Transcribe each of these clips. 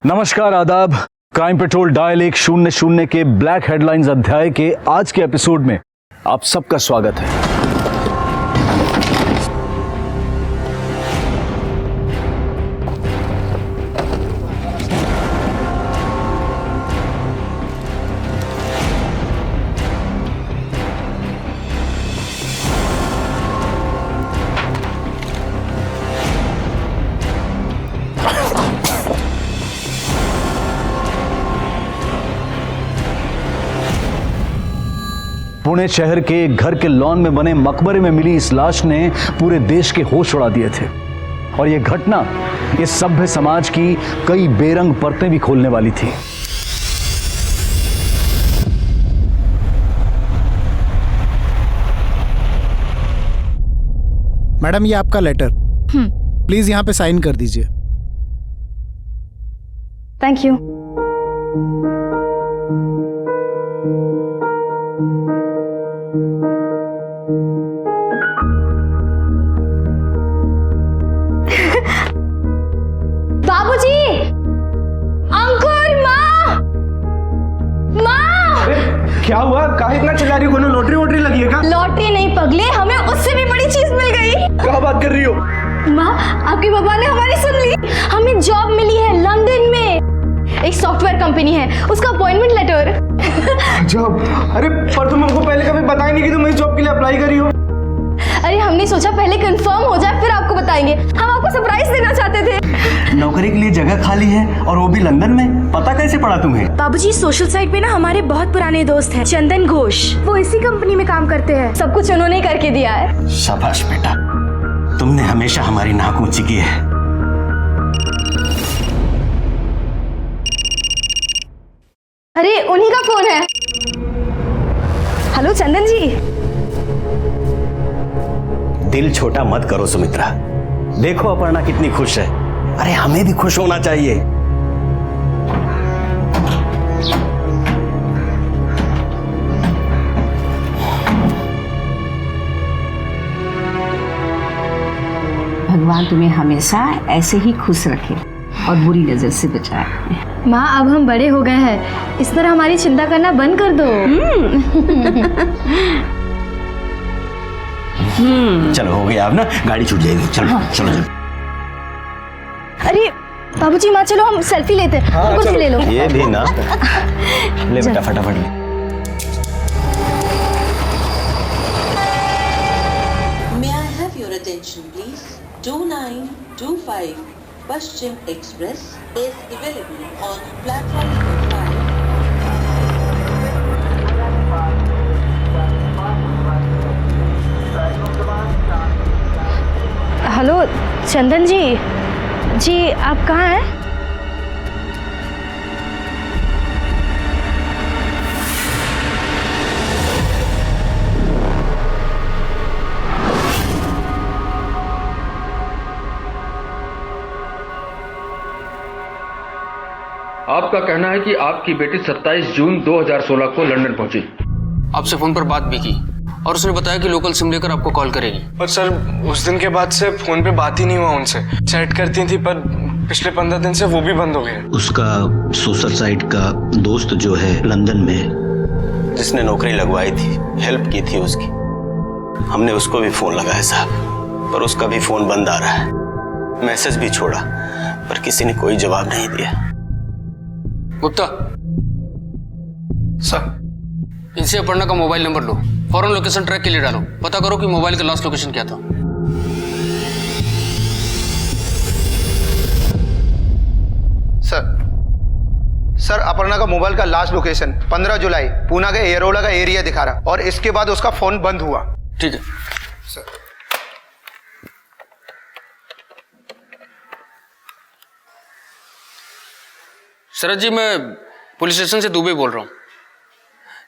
नमस्कार, आदाब। Crime petrol dial 100 के ब्लैक हेडलाइंस अध्याय के आज के एपिसोड में आप सबका स्वागत है। पुणे शहर के एक घर के लॉन में बने मकबरे में मिली इस लाश ने पूरे देश के होश उड़ा दिए थे और यह घटना इस सभ्य समाज की कई बेरंग परतें भी खोलने वाली थी। मैडम, ये आपका लेटर। प्लीज यहाँ पे साइन कर दीजिए। Thank you. बाबूजी, अंकुर, माँ, माँ। क्या हुआ? काहे इतना चिल्ला रही हो? कोनो लॉटरी वोटरी लगी है क्या? लॉटरी नहीं पगले, हमें उससे भी बड़ी चीज मिल गई। क्या बात कर रही हो? माँ, आपके पापा ने हमारी सुन ली। हमें जॉब मिली है लंदन में, एक सॉफ्टवेयर कंपनी है, उसका अपॉइंटमेंट लेटर। जॉब? अरे पर तुम हमको पहले कभी बताई नहीं कि तुम इस जॉब के लिए अप्लाई करी हो। अरे हमने सोचा पहले कंफर्म हो जाए फिर आपको बताएंगे। हम आपको सरप्राइज देना चाहते थे। नौकरी के लिए जगह खाली है और वो भी लंदन में। पता कैसे पड़ा तुम्हें? बाबूजी, सोशल साइट पे ना हमारे बहुत पुराने दोस्त हैं, चंदन घोष, वो इसी कंपनी में काम करते हैं। सब कुछ उन्होंने ही करके दिया है। शाबाश बेटा, तुमने हमेशा हमारी नाक ऊंची की है। अरे उन्हीं का फोन है। हेलो चंदन जी। दिल छोटा मत करो सुमित्रा, देखो अपर्णा कितनी खुश है। अरे हमें भी खुश होना चाहिए। भगवान तुम्हें हमेशा ऐसे ही खुश रखे और बुरी नजर से बचाए। माँ, अब हम बड़े हो गए हैं, इस तरह हमारी चिंता करना बंद कर दो। चलो हो गया, अब ना गाड़ी छूट जाएगी। चलो चलो चलो। अरे बाबूजी, माँ चलो हम सेल्फी लेते हैं। हमको भी ले लो। ये भी ना ले बेटा, फटाफट ले। May I have your attention, please? 2925 Paschim Express is available on platform number 5. Hello चंदन जी, जी आप कहाँ हैं? आपका कहना है कि आपकी बेटी 27 जून 2016 को लंदन पहुंची। आपसे फोन पर बात भी की और उसने बताया कि लोकल सिम लेकर आपको कॉल करेगी। पर सर, उस दिन के बाद से फोन पे बात ही नहीं हुआ उनसे। चैट करती थी पर पिछले 15 दिन से वो भी बंद हो गए। उसका सोशल साइट का दोस्त जो है लंदन में, जिसने नौकरी लगवाई थी, हेल्प की थी उसकी, हमने उसको भी फोन लगाया साहब, पर उसका भी फोन बंद आ रहा है। मैसेज भी छोड़ा पर किसी ने कोई जवाब नहीं दिया। गुप्ता सर, इनसे अपर्णा का मोबाइल नंबर लो, फौरन लोकेशन ट्रैक के लिए डालो, पता करो कि मोबाइल का लास्ट लोकेशन क्या था। सर, अपर्णा का मोबाइल का लास्ट लोकेशन 15 जुलाई पूना के एयरोला का एरिया दिखा रहा और इसके बाद उसका फोन बंद हुआ। ठीक है सर। शरद जी, मैं पुलिस स्टेशन से दुबई बोल रहा हूँ।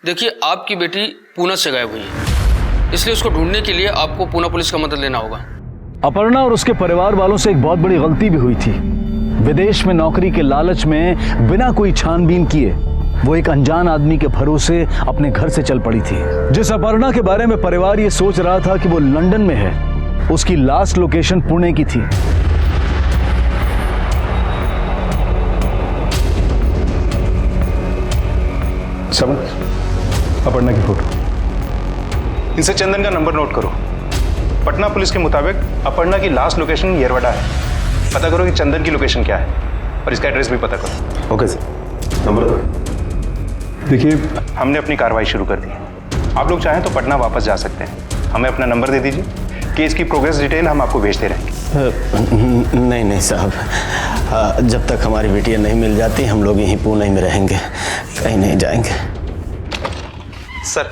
देखिए, आपकी बेटी पूना से गायब हुई है, इसलिए उसको ढूंढने के लिए आपको पूना पुलिस का मदद लेना होगा। अपर्णा और उसके परिवार वालों से एक बहुत बड़ी गलती भी हुई थी। विदेश में नौकरी के लालच में बिना कोई छानबीन किए वो एक अनजान आदमी के भरोसे अपने घर से चल पड़ी थी। जिस अपर्णा के बारे में परिवार ये सोच रहा था कि वो लंदन में है, उसकी लास्ट लोकेशन पुणे की थी। समझ अपर्णा की फोटो, इनसे चंदन का नंबर नोट करो। पटना पुलिस के मुताबिक अपर्णा की लास्ट लोकेशन येरवडा है। पता करो कि चंदन की लोकेशन क्या है और इसका एड्रेस भी पता करो। ओके सर, नंबर दो। देखिए, हमने अपनी कार्रवाई शुरू कर दी है। आप लोग चाहें तो पटना वापस जा सकते हैं। हमें अपना नंबर दे दीजिए, केस की प्रोग्रेस डिटेल हम आपको भेजते रहेंगे। नहीं साहब, जब तक हमारी बेटियां नहीं मिल जाती हम लोग यहीं पुणे में रहेंगे, कहीं नहीं जाएंगे। सर,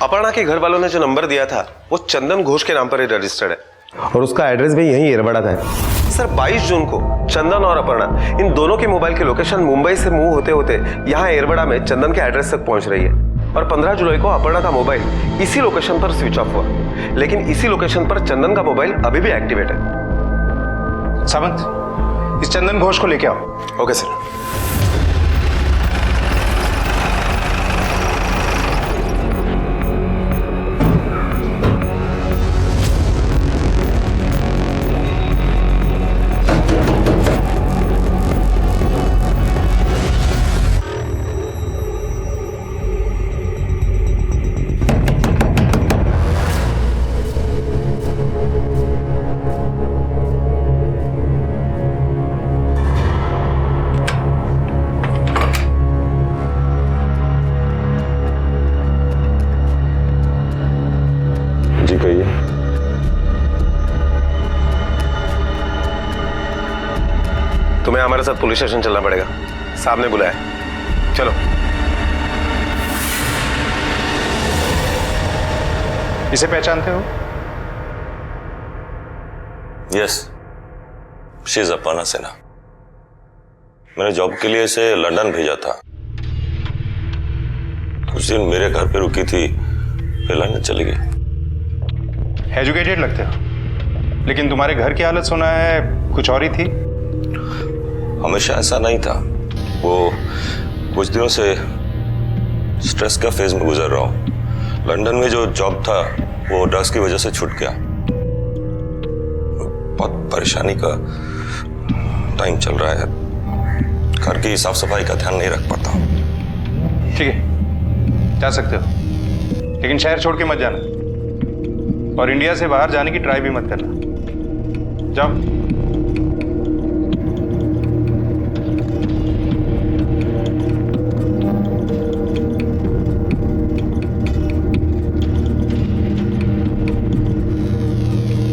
अपर्णा के घर वालों ने जो नंबर दिया था वो चंदन घोष के नाम पर ही रजिस्टर्ड है और उसका एड्रेस भी यहीं येरवडा था। सर, 22 जून को चंदन और अपर्णा इन दोनों के मोबाइल की लोकेशन मुंबई से मूव होते होते यहाँ येरवडा में चंदन के एड्रेस तक पहुंच रही है और 15 जुलाई को अपर्णा का मोबाइल इसी लोकेशन पर स्विच ऑफ हुआ, लेकिन इसी लोकेशन पर चंदन का मोबाइल अभी भी एक्टिवेट है। सावंत, इस चंदन घोष को लेके आओ। Okay sir. तुम्हें हमारे साथ पुलिस स्टेशन चलना पड़ेगा, साहब ने बुलाया। चलो। इसे पहचानते हो? Yes, she is Aparna Sinha. मैंने जॉब के लिए इसे लंदन भेजा था। कुछ दिन मेरे घर पे रुकी थी, फिर लंदन चली गई। एजुकेटेड लगते हो, लेकिन तुम्हारे घर की हालत सुना है कुछ और ही थी। हमेशा ऐसा नहीं था। वो कुछ दिनों से स्ट्रेस का फेज में गुजर रहा हूँ। लंदन में जो जॉब था वो ड्रग्स की वजह से छूट गया। बहुत परेशानी का टाइम चल रहा है। घर की साफ सफाई का ध्यान नहीं रख पाता। ठीक है, जा सकते हो, लेकिन शहर छोड़ के मत जाना और इंडिया से बाहर जाने की ट्राई भी मत करना। जाओ।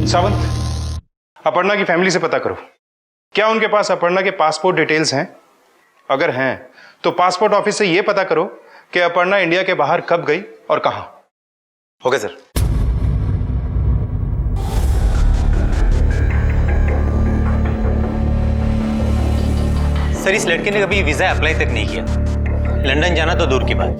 सावंत, अपर्णा की फैमिली से पता करो, क्या उनके पास अपर्णा के पासपोर्ट डिटेल्स हैं? अगर हैं तो पासपोर्ट ऑफिस से यह पता करो कि अपर्णा इंडिया के बाहर कब गई और कहां। Okay sir. सर, इस लड़के ने कभी वीजा अप्लाई तक नहीं किया। लंदन जाना तो दूर की बात।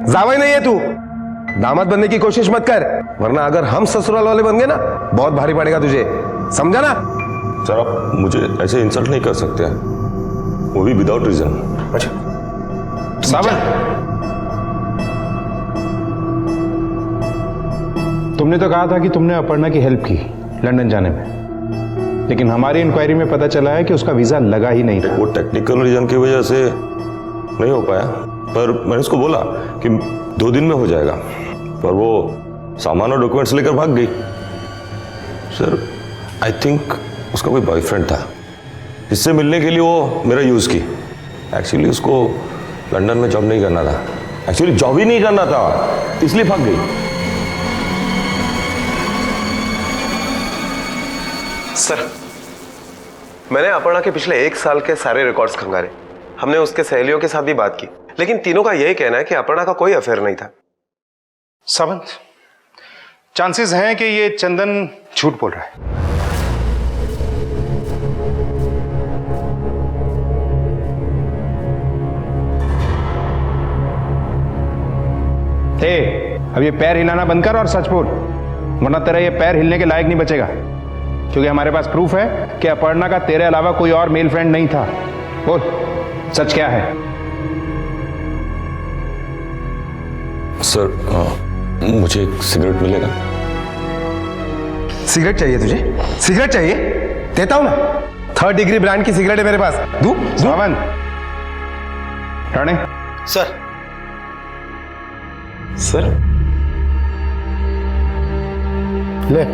जावाई नहीं है तू, दामाद बनने की कोशिश मत कर, वरना अगर हम ससुराल वाले बन गए ना बहुत भारी पड़ेगा तुझे, समझा ना? सर, आप मुझे ऐसे इंसल्ट नहीं कर सकते, वो भी विदाउट रीजन। अच्छा सावन, तुमने तो कहा था कि तुमने अपर्णा की हेल्प की लंदन जाने में, लेकिन हमारी इंक्वायरी में पता चला है कि उसका वीजा लगा ही नहीं था। वो टेक्निकल रीजन की वजह से नहीं हो पाया, पर मैंने उसको बोला कि 2 दिन में हो जाएगा, पर वो सामान और डॉक्यूमेंट्स लेकर भाग गई। सर, आई थिंक उसका कोई बॉयफ्रेंड था, इससे मिलने के लिए वो मेरा यूज़ की। एक्चुअली उसको लंदन में जॉब नहीं करना था, एक्चुअली जॉब ही नहीं करना था, इसलिए भाग गई। सर, मैंने अपर्णा के पिछले 1 साल के सारे रिकॉर्ड्स खंगारे। हमने उसके सहेलियों के साथ भी बात की, लेकिन तीनों का यही कहना है कि अपर्णा का कोई अफेयर नहीं था। सावंत, चांसेस हैं कि ये चंदन झूठ बोल रहा है। अब ये पैर हिलाना बंद कर और सच बोल, वरना तेरा ये पैर हिलने के लायक नहीं बचेगा, क्योंकि हमारे पास प्रूफ है कि अपर्णा का तेरे अलावा कोई और मेल फ्रेंड नहीं था। बोल, सच क्या है? सर, मुझे एक सिगरेट मिलेगा? सिगरेट चाहिए तुझे? सिगरेट चाहिए? देता हूं ना। 3rd डिग्री ब्रांड की सिगरेट है मेरे पास। दू? सावंत, राणे। सर। सर ले।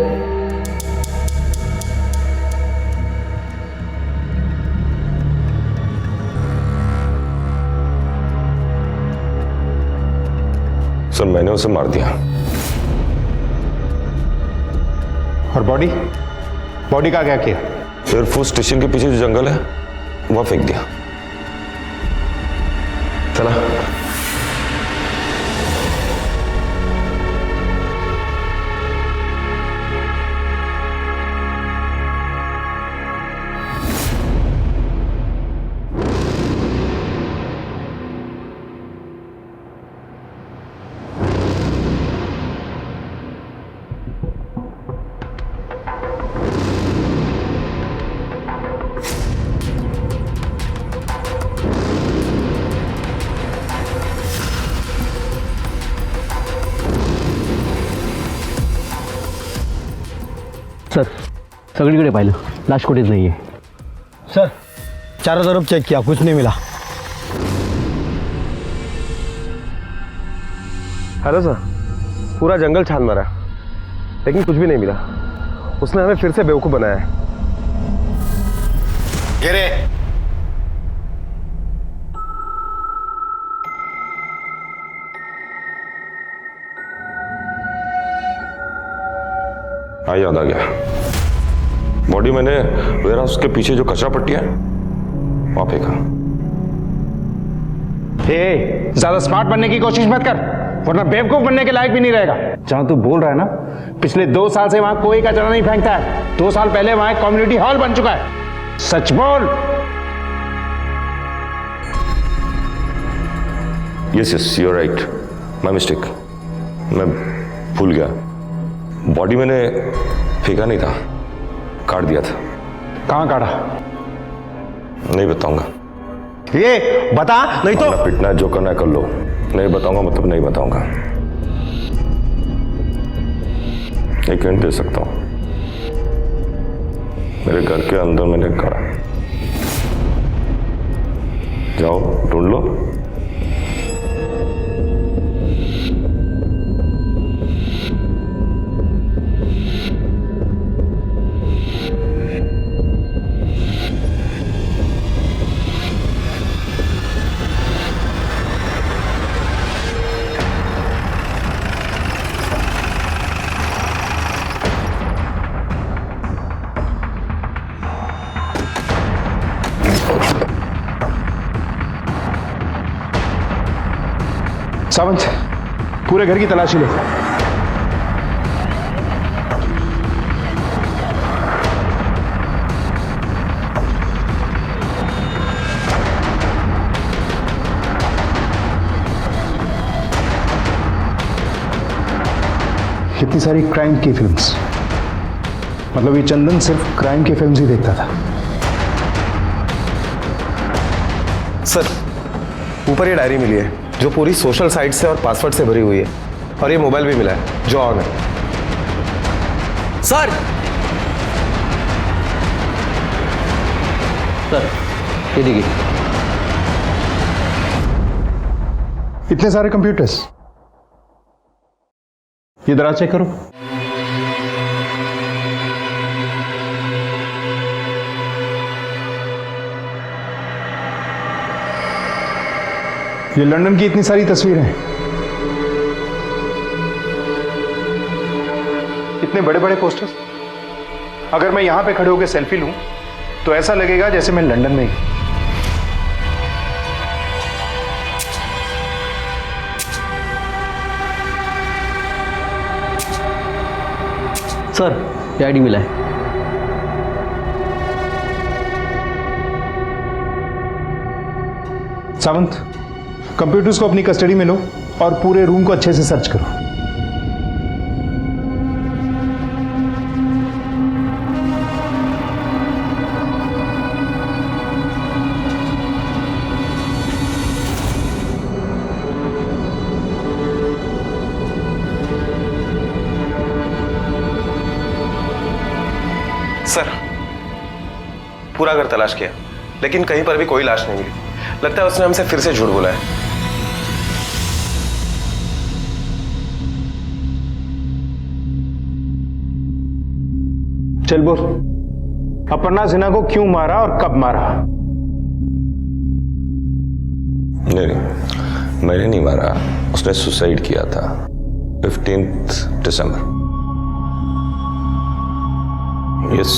सर मैंने उसे मार दिया। और बॉडी? बॉडी का क्या किया? एयरफोर्स स्टेशन के पीछे जो जंगल है वहां फेंक दिया। चला। सर सगळीकडे पाहिलं, लाश कुठेच नाहीये. सर चारों तरफ चेक किया, कुछ नहीं मिला. हेलो सर, पूरा जंगल छान मारा लेकिन कुछ भी नहीं मिला. उसने हमें फिर से बेवकूफ बनाया है. गिरे. हाँ याद आ गया. बॉडी मैंने वेयर हाउस के पीछे जो कचरा पट्टी है वहां फेंका. ज्यादा स्मार्ट बनने की कोशिश मत कर, वरना बेवकूफ बनने के लायक भी नहीं रहेगा. जहां तू बोल रहा है ना, पिछले 2 साल से वहां कोई कचरा नहीं फेंकता है. 2 साल पहले वहां एक कम्युनिटी हॉल बन चुका है. सच बोल. Yes you are right, my mistake. मैं भूल गया. बॉडी मैंने फेंका नहीं था, काट दिया था. कहां काटा? नहीं बताऊंगा. ये बता नहीं तो पिटना जो करना है कर लो. नहीं बताऊंगा मतलब नहीं बताऊंगा. एक हिंट दे सकता हूं. मेरे घर के अंदर मैंने काटा. जाओ ढूंढ लो. सावंत, पूरे घर की तलाशी लो. कितनी सारी क्राइम की फिल्म्स. मतलब ये चंदन सिर्फ क्राइम की फिल्म्स ही देखता था. सर, ऊपर ये डायरी मिली है जो पूरी सोशल साइट से और पासवर्ड से भरी हुई है, और ये मोबाइल भी मिला है जो ऑन है. सर सर ये देखिए. इतने सारे कंप्यूटर्स. ये दराज चेक करो. ये लंदन की इतनी सारी तस्वीरें हैं. इतने बड़े बड़े पोस्टर्स. अगर मैं यहां पे खड़े होकर सेल्फी लूं तो ऐसा लगेगा जैसे मैं लंदन में ही. सर ये आईडी मिला है. सावंत, कंप्यूटर्स को अपनी कस्टडी में लो और पूरे रूम को अच्छे से सर्च करो. सर, पूरा घर तलाश किया लेकिन कहीं पर भी कोई लाश नहीं मिली। लगता है उसने हमसे फिर से झूठ बोला है। चल बोल, अपर्णा सिन्हा को क्यों मारा और कब मारा? नहीं, मैंने नहीं मारा, उसने सुसाइड किया था 15 दिसंबर। यस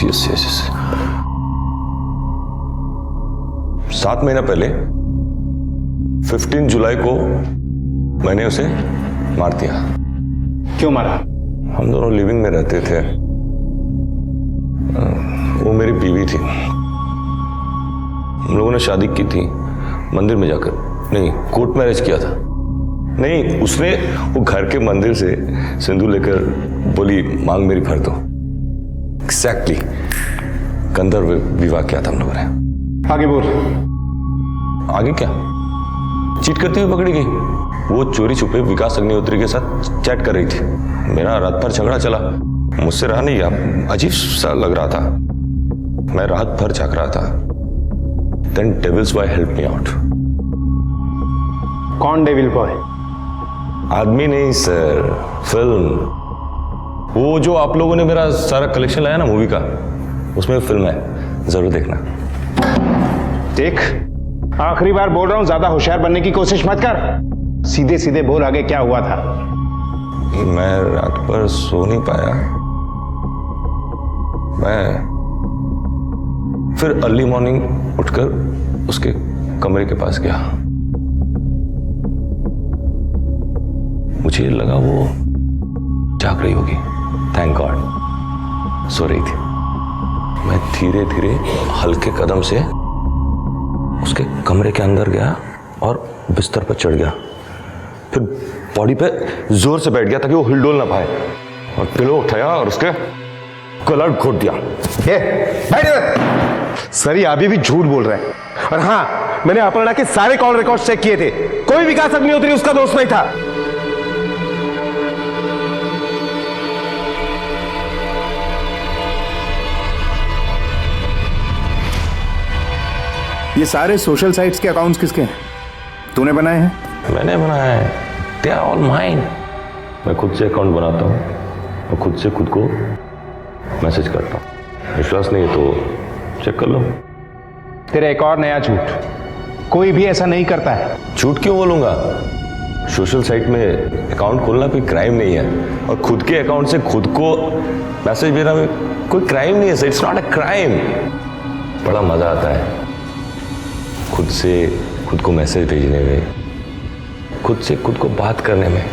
यस यस यस 7 महीना पहले 15 जुलाई को मैंने उसे मार दिया। क्यों मारा? हम दोनों लिविंग में रहते थे। वो मेरी बीवी थी। हम लोगों ने शादी की थी मंदिर में जाकर, नहीं कोर्ट मैरिज किया था। नहीं, उसने वो घर के मंदिर से सिंदूर लेकर बोली मांग मेरी भर दो। एग्जैक्टली गंधर्व विवाह किया था हम लोगों ने। आगे बोल। आगे क्या? चीट करती हुई पकड़ी गई। वो चोरी छुपे विकास अग्निहोत्री के साथ चैट कर रही थी। मेरा रात भर झगड़ा चला, मुझसे रहा नहीं गया, अजीब सा लग रहा था। मैं रात भर जाग रहा था। Then Devil's Boy helped me out. कौन डेविल बॉय? आदमी नहीं सर, फिल्म। वो जो आप लोगों ने मेरा सारा कलेक्शन लाया ना मूवी का, उसमें फिल्म है, जरूर देखना। देख, आखिरी बार बोल रहा हूं, ज्यादा होशियार बनने की कोशिश मत कर। सीधे सीधे बोल आगे क्या हुआ था। मैं रात भर सो नहीं पाया। मैं फिर अर्ली मॉर्निंग उठकर उसके कमरे के पास गया। मुझे लगा वो जाग रही होगी। थैंक गॉड सो रही थी। मैं धीरे धीरे हल्के कदम से उसके कमरे के अंदर गया और बिस्तर पर चढ़ गया। फिर बॉडी पे जोर से बैठ गया ताकि वो हिलडोल ना पाए, और पिलो उठाया और उसके गला घोट दिया। सर, ये अभी भी झूठ बोल रहे हैं। और हाँ, मैंने अपर्णा के सारे कॉल रिकॉर्ड चेक किए थे, कोई विकास अग्निहोत्री उसका दोस्त नहीं था। ये सारे सोशल साइट्स के अकाउंट्स किसके हैं? तूने बनाए हैं? मैंने बनाया है। They are all mine. मैं खुद से अकाउंट बनाता हूँ और खुद से खुद को मैसेज करता हूँ। विश्वास नहीं है तो चेक कर लो। तेरा एक और नया झूठ, कोई भी ऐसा नहीं करता है। झूठ क्यों बोलूंगा? सोशल साइट में अकाउंट खोलना कोई क्राइम नहीं है, और खुद के अकाउंट से खुद को मैसेज भेजना कोई क्राइम नहीं है sir. It's not a crime. बड़ा मजा आता है खुद से खुद को मैसेज भेजने में, खुद से खुद को बात करने में।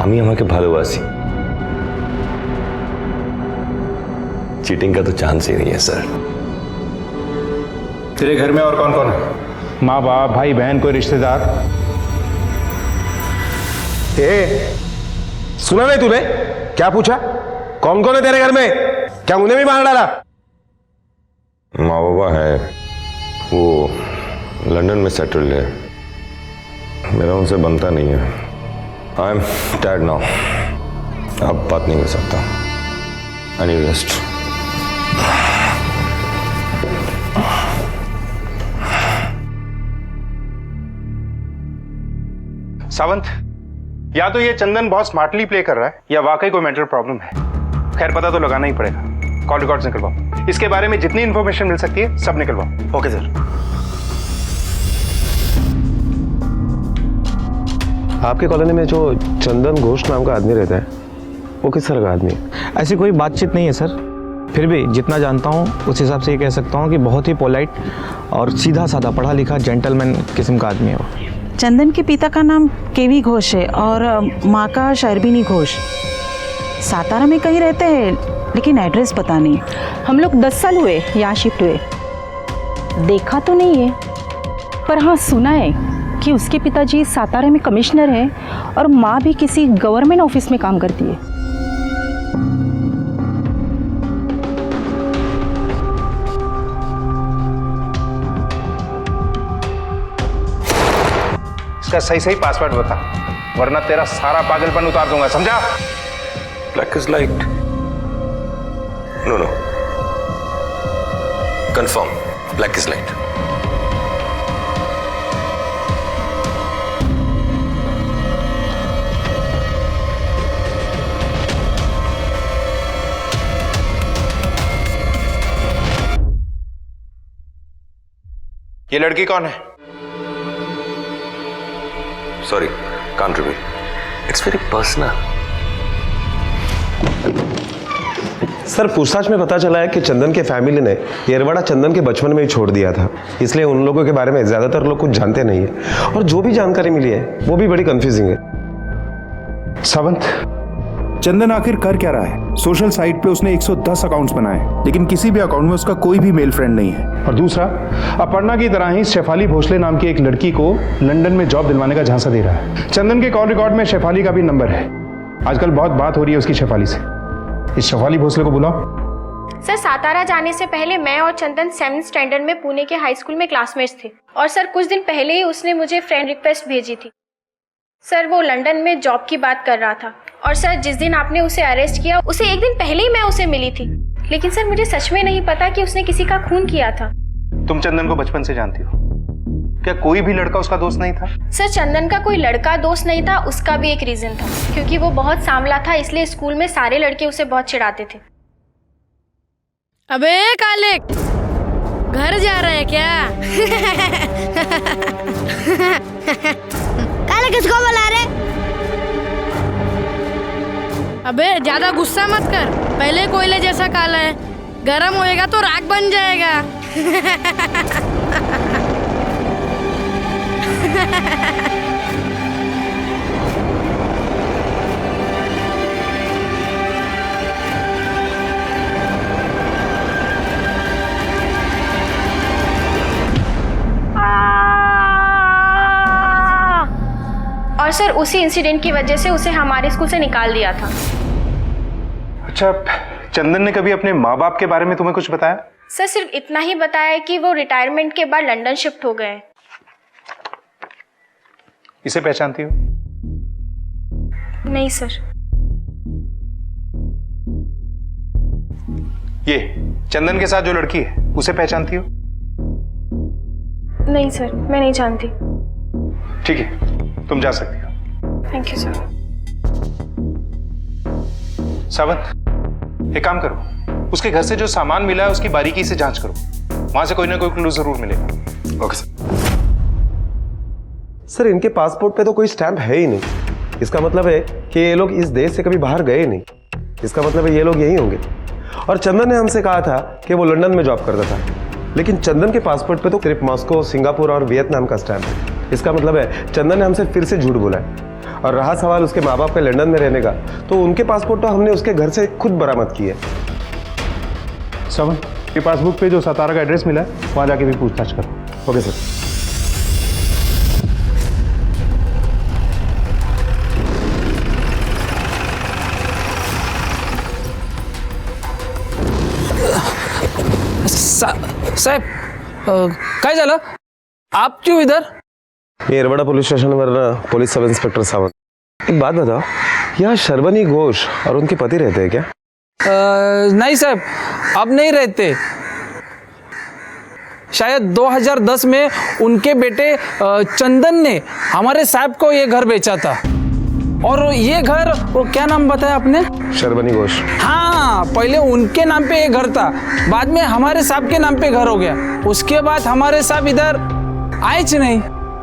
আমি আমাকে ভালোবাসি। चीटिंग का तो चांस ही नहीं है सर। तेरे घर में और कौन कौन है? माँ बाप, भाई बहन, कोई रिश्तेदार? सुना नहीं तूने? क्या पूछा? कौन कौन है तेरे घर में? क्या उन्हें भी मार डाला? माँ बाबा है, वो लंदन में सेटल्ड है। मेरा उनसे बनता नहीं है। I am dad now. अब बात नहीं कर सकता। I need rest. सावंत, या तो ये चंदन बहुत स्मार्टली प्ले कर रहा है या वाकई कोई मेंटल प्रॉब्लम है। खैर, पता तो लगाना ही पड़ेगा। कॉल रिकॉर्ड्स निकलवाओ। इसके बारे में जितनी इंफॉर्मेशन मिल सकती है सब निकलवाओ। Okay sir. आपके कॉलोनी में जो चंदन घोष नाम का आदमी रहता है, वो किस तरह का आदमी है? ऐसी कोई बातचीत नहीं है सर। फिर भी जितना जानता हूँ उस हिसाब से ये कह सकता हूँ कि बहुत ही पोलाइट और सीधा साधा पढ़ा लिखा जेंटलमैन किस्म का आदमी है वो। चंदन के पिता का नाम केवी घोष है और माँ का शर्बिनी घोष। सातारा में कहीं रहते हैं, लेकिन एड्रेस पता नहीं। हम लोग 10 साल हुए यहाँ शिफ्ट हुए। देखा तो नहीं है, पर हाँ सुना है कि उसके पिताजी सातारा में कमिश्नर हैं और माँ भी किसी गवर्नमेंट ऑफिस में काम करती है। इसका सही सही पासवर्ड बता। वरना तेरा सारा पागलपन उतार दूंगा, समझा? Black is light. No no, confirm, black is light. ये लड़की कौन है? Sorry, can't reveal, it's very personal. Sir, पूछताछ में पता चला है कि चंदन के फैमिली ने येरवाड़ा चंदन के बचपन में ही छोड़ दिया था, इसलिए उन लोगों के बारे में ज्यादातर लोग कुछ जानते नहीं है, और जो भी जानकारी मिली है वो भी बड़ी कंफ्यूजिंग है। सावंत, चंदन आखिर कर क्या रहा है? सोशल साइट पे उसने 110 अकाउंट्स बनाए, लेकिन किसी भी अकाउंट में उसका कोई भी मेल फ्रेंड नहीं है। और दूसरा, अपर्णा की तरह ही शेफाली भोसले नाम की एक लड़की को लंदन में जॉब दिलवाने का झांसा दे रहा है। चंदन के कॉल रिकॉर्ड में शेफाली का भी नंबर है। आजकल बहुत बात हो रही है उसकी शेफाली से। इस शेफाली भोसले को बुलाओ। सर, सातारा जाने से पहले मैं और चंदन 7th स्टैंडर्ड में पुणे के हाई स्कूल में क्लासमेट्स थे, और सर कुछ दिन पहले ही उसने मुझे फ्रेंड रिक्वेस्ट भेजी थी। सर, वो लंदन में जॉब की बात कर रहा था, और सर जिस दिन आपने उसे अरेस्ट किया उससे एक दिन पहले ही मैं उसे मिली थी, लेकिन सर मुझे सच में नहीं पता कि उसने किसी का खून किया था। तुम चंदन को बचपन से जानती हो, क्या कोई भी लड़का उसका दोस्त नहीं था? सर, चंदन का कोई लड़का दोस्त नहीं था, उसका भी एक रीजन था, क्योंकि वो बहुत सांवला था, इसलिए स्कूल में सारे लड़के उसे बहुत चिढ़ाते थे। अबे काले, घर जा रहे हैं क्या? काले किसको बुला रहे? अबे ज्यादा गुस्सा मत कर, पहले कोयले जैसा काला है, गरम होएगा तो राख बन जाएगा। और सर उसी इंसिडेंट की वजह से उसे हमारे स्कूल से निकाल दिया था। अच्छा, चंदन ने कभी अपने माँ बाप के बारे में तुम्हें कुछ बताया? सर सिर्फ इतना ही बताया कि वो रिटायरमेंट के बाद लंदन शिफ्ट हो गए। इसे पहचानती हो? नहीं सर। ये चंदन के साथ जो लड़की है उसे पहचानती हो? नहीं सर, मैं नहीं जानती। ठीक है, तुम जा सकती हो। Thank you sir. सावंत, एक काम करो, उसके घर से जो सामान मिला है उसकी बारीकी से जांच करो, वहां से कोई ना कोई क्लू जरूर मिलेगा। Okay sir. सर, इनके पासपोर्ट पे तो कोई स्टैंप है ही नहीं, इसका मतलब है कि ये लोग इस देश से कभी बाहर गए नहीं, इसका मतलब है ये लोग यही होंगे। और चंदन ने हमसे कहा था कि वो लंदन में जॉब करता था, लेकिन चंदन के पासपोर्ट पे तो सिर्फ मॉस्को, सिंगापुर और वियतनाम का स्टैंप है। इसका मतलब है चंदन ने हमसे फिर से झूठ बोला है। और रहा सवाल उसके माँ बाप के लंदन में रहने का, तो उनके पासपोर्ट तो हमने उसके घर से खुद बरामद किए। सावंत, ये पासबुक पे जो सातारा का एड्रेस मिला है वहां जाके भी पूछताछ करो। Okay sir. साहेब, काय झालं? आप क्यों इधर? ये येरवाड़ा पुलिस स्टेशन पर पुलिस सब इंस्पेक्टर सावंत। एक बात बताओ, यहाँ शर्वनी घोष और उनके पति रहते हैं क्या? नहीं साहब, अब नहीं रहते। शायद 2010 में उनके बेटे चंदन ने हमारे साहब को ये घर बेचा था, और ये घर, वो क्या नाम बताया आपने? शर्वनी घोष। हाँ, पहले उनके नाम पे ये घर था, बाद में हमारे साहब के नाम पे घर हो गया। उसके बाद हमारे साहब इधर आए च नहीं।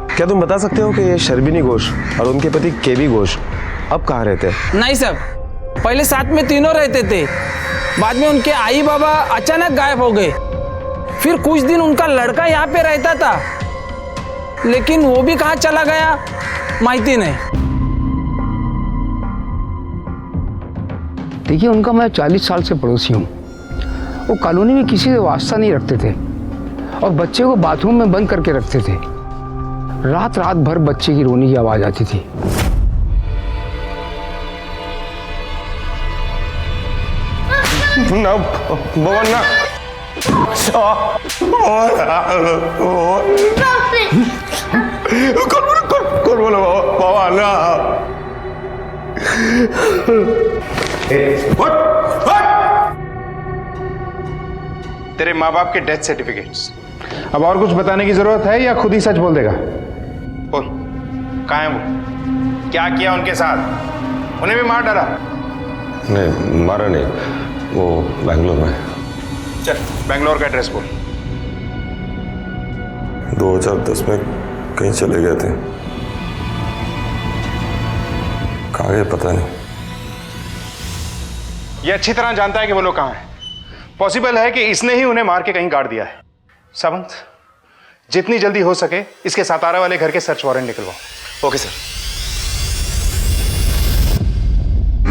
क्या तुम बता सकते हो कि ये शर्विनी घोष और उनके पति केवी घोष अब कहाँ रहते हैं? नहीं साहब, पहले साथ में तीनों रहते थे, बाद में उनके आई बाबा अचानक गायब हो गए। फिर कुछ दिन उनका लड़का यहाँ पे रहता था, लेकिन वो भी कहाँ चला गया माहिती नहीं। देखिए, उनका मैं 40 साल से पड़ोसी हूँ। वो कॉलोनी में किसी से वास्ता नहीं रखते थे, और बच्चे को बाथरूम में बंद करके रखते थे। रात रात भर बच्चे की रोने की आवाज आती थी। ना भगवान ना, बोलो बाबा ना। माँ बाप के डेथ सर्टिफिकेट्स। अब और कुछ बताने की जरूरत है या खुद ही सच बोल देगा? बोल, कहाँ है वो? क्या किया उनके साथ? उन्हें भी मार डाला? नहीं, मारा नहीं, वो बैंगलोर में। चल, बैंगलोर का एड्रेस बोल। 2010 में कहीं चले गए थे, कहाँ गए पता नहीं। ये अच्छी तरह जानता है कि वो लोग कहाँ हैं। पॉसिबल है कि इसने ही उन्हें मार के कहीं गाड़ दिया है। सावंत, जितनी जल्दी हो सके इसके सातारा वाले घर के सर्च वारंट निकलवाओ। Okay sir.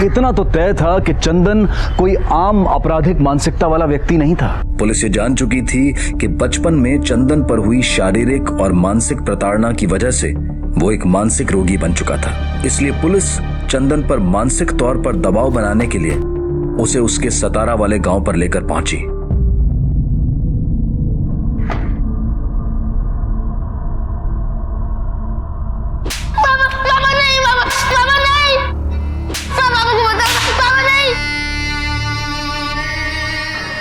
इतना तो तय था कि चंदन कोई आम आपराधिक मानसिकता वाला व्यक्ति नहीं था। पुलिस ये जान चुकी थी कि बचपन में चंदन पर हुई शारीरिक और मानसिक प्रताड़ना की वजह से वो एक मानसिक रोगी बन चुका था। इसलिए पुलिस चंदन पर मानसिक तौर पर दबाव बनाने के लिए उसे उसके सतारा वाले गांव पर लेकर पहुंची।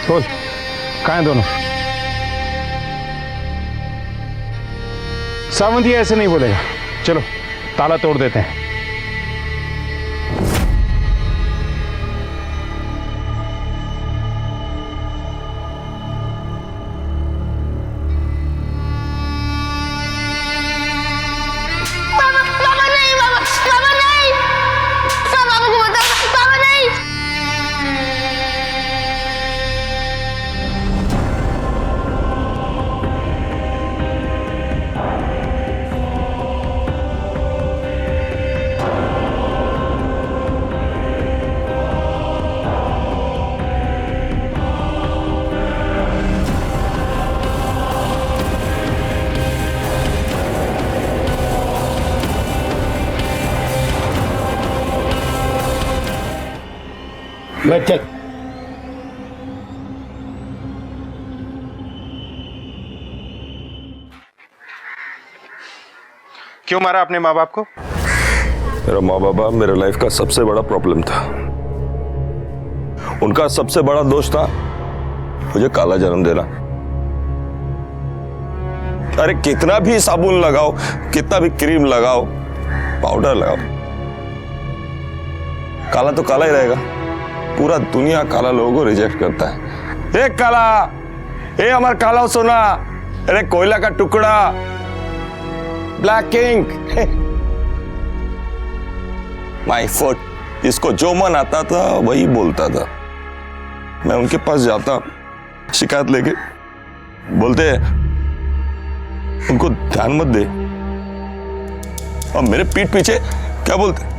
बोल, कहाँ हैं दोनों? सावंत ये ऐसे नहीं बोलेगा। चलो ताला तोड़ देते हैं। बैठ चल। क्यों मारा अपने माँ बाप को? मेरा माँ बाप मेरे लाइफ का सबसे बड़ा प्रॉब्लम था। उनका सबसे बड़ा दोष था मुझे काला जन्म देना। अरे कितना भी साबुन लगाओ, कितना भी क्रीम लगाओ, पाउडर लगाओ, काला तो काला ही रहेगा। पूरा दुनिया काला लोगों को रिजेक्ट करता है। ए काला, ए हमारा काला सोना, अरे कोयला का टुकड़ा, ब्लैक किंग, माय फुट। इसको जो मन आता था वही बोलता था। मैं उनके पास जाता शिकायत लेके, बोलते उनको ध्यान मत दे, और मेरे पीठ पीछे क्या बोलते,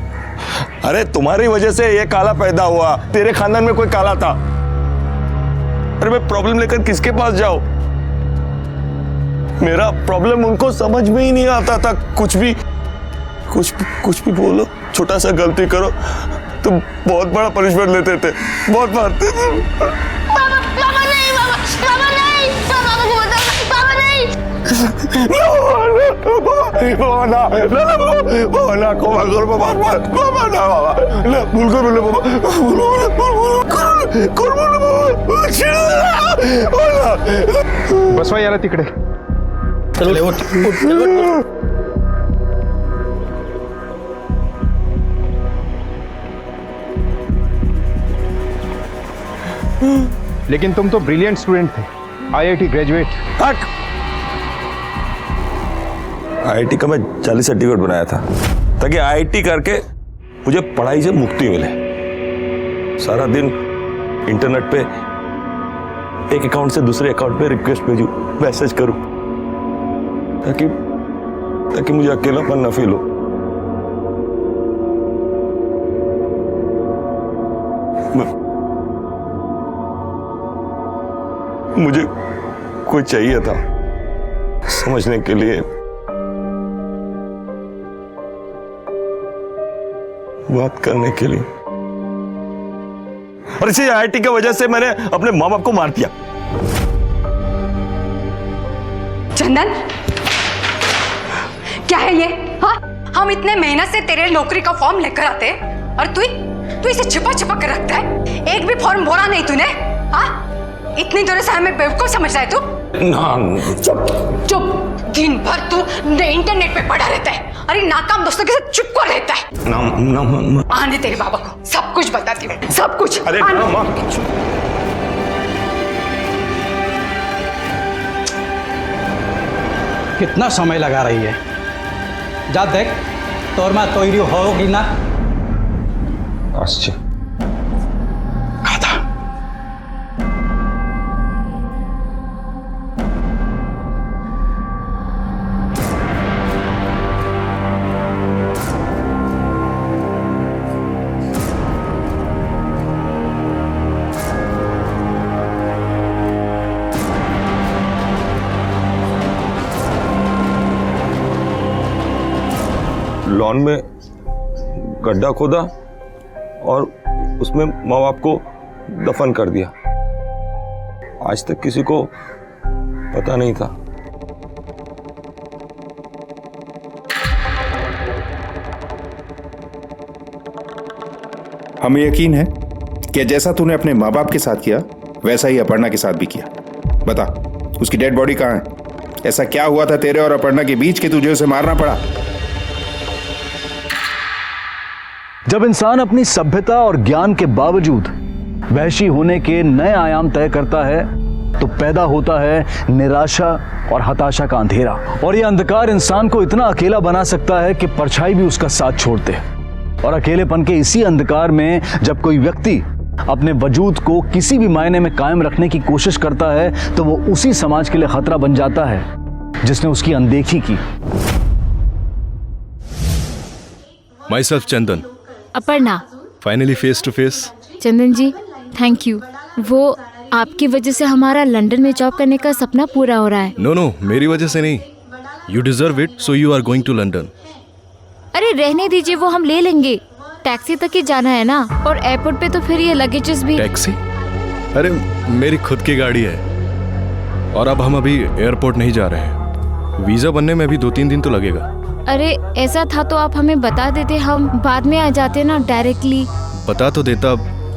अरे तुम्हारी वजह से ये काला पैदा हुआ, तेरे खानदान में कोई काला था। अरे मैं प्रॉब्लम लेकर किसके पास जाऊं? मेरा प्रॉब्लम उनको समझ में ही नहीं आता था। कुछ भी बोलो, छोटा सा गलती करो तो बहुत बड़ा पनिशमेंट लेते थे, बहुत मारते थे। बसवा याला तिकडे। चले उठ। लेकिन तुम तो ब्रिलियंट स्टूडेंट थे, आईआईटी ग्रेजुएट। आईआईटी का मैं जाली सर्टिफिकेट बनाया था ताकि आईआईटी करके मुझे पढ़ाई से मुक्ति मिले। सारा दिन इंटरनेट पे एक अकाउंट से दूसरे अकाउंट पे रिक्वेस्ट भेजूं, मैसेज करूं, ताकि मुझे अकेलापन न फील हो। मुझे कोई चाहिए था समझने के लिए, बात करने के लिए, और इसी आईआईटी की वजह से मैंने अपने माँ बाप को मार दिया। चंदन, क्या है ये? हाँ, हम इतने मेहनत से तेरे नौकरी का फॉर्म लेकर आते और तू इसे छिपा छिपा कर रखता है। एक भी फॉर्म भरा नहीं तूने। हाँ, इतनी देर से हमें बेवकूफ समझ रहा है तू? चुप चुप। दिन भर तू इंटरनेट पे पड़ा रहता है। अरे नाकाम दोस्तों के साथ चुप कर रहता है। आने तेरे बाबा को सब कुछ बताती हूँ, सब कुछ। अरे कितना समय लगा रही है? जा देख तोर माँ तोयरी होगी ना। अच्छा लॉन में गड्ढा खोदा और उसमें माँ बाप को दफन कर दिया। आज तक किसी को पता नहीं था। हमें यकीन है कि जैसा तूने अपने माँ बाप के साथ किया वैसा ही अपर्णा के साथ भी किया। बता, उसकी डेड बॉडी कहाँ है? ऐसा क्या हुआ था तेरे और अपर्णा के बीच कि तुझे उसे मारना पड़ा? जब इंसान अपनी सभ्यता और ज्ञान के बावजूद वहशी होने के नए आयाम तय करता है तो पैदा होता है निराशा और हताशा का अंधेरा। और यह अंधकार इंसान को इतना अकेला बना सकता है कि परछाई भी उसका साथ छोड़ते। और अकेलेपन के इसी अंधकार में जब कोई व्यक्ति अपने वजूद को किसी भी मायने में कायम रखने की कोशिश करता है तो वो उसी समाज के लिए खतरा बन जाता है जिसने उसकी अनदेखी की। Myself Chandan. Aparna. Finally face to face. Chandan ji thank you. वो आपकी वजह से हमारा लंदन में जॉब करने का सपना पूरा हो रहा है। नो मेरी वजह से नहीं। You deserve it so you are going to London. अरे रहने दीजिए, वो हम ले लेंगे। टैक्सी तक ही जाना है ना, और एयरपोर्ट पे तो फिर ये लगेजेस भी। टैक्सी? अरे मेरी खुद की गाड़ी है और अब हम अभी एयरपोर्ट नहीं जा रहे हैं। वीजा बनने में भी 2-3 दिन तो लगेगा। अरे ऐसा था तो आप हमें बता देते, हम बाद में आ जाते ना डायरेक्टली। बता तो देता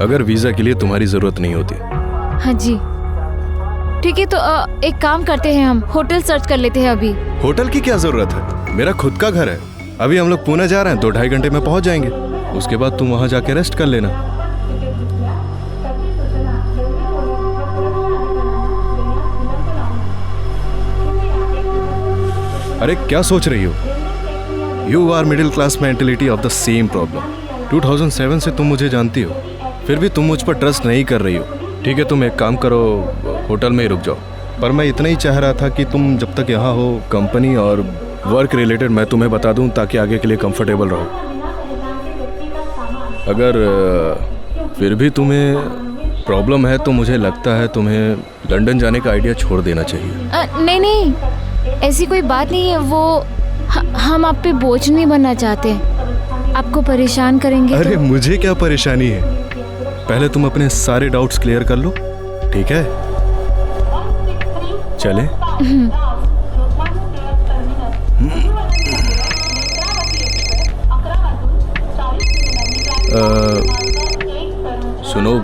अगर वीजा के लिए तुम्हारी जरूरत नहीं होती। हाँ जी ठीक है, तो एक काम करते हैं, हम होटल सर्च कर लेते हैं अभी। होटल की क्या जरूरत है? मेरा खुद का घर है। अभी हम लोग पुणे जा रहे हैं, 2-2.5 घंटे में पहुंच जाएंगे। उसके बाद तुम वहां जाके रेस्ट कर लेना। अरे क्या सोच रही हो? You are middle class mentality of the same problem. 2007 से तुम मुझे जानती हो, फिर भी तुम मुझ पर ट्रस्ट नहीं कर रही हो। ठीक है, तुम एक काम करो, होटल में ही रुक जाओ। पर मैं इतना ही चाह रहा था कि तुम जब तक यहाँ हो, कंपनी और वर्क रिलेटेड मैं तुम्हें बता दूं ताकि आगे के लिए कंफर्टेबल रहो। अगर फिर भी तुम्हें प्रॉब्लम है तो मुझे लगता है तुम्हें लंदन जाने का आइडिया छोड़ देना चाहिए। नहीं, ऐसी कोई बात नहीं है। वो हम आप पे बोझ नहीं बनना चाहते, आपको परेशान करेंगे। अरे मुझे क्या परेशानी है? पहले तुम अपने सारे डाउट्स क्लियर कर लो, ठीक है? चले? सुनो,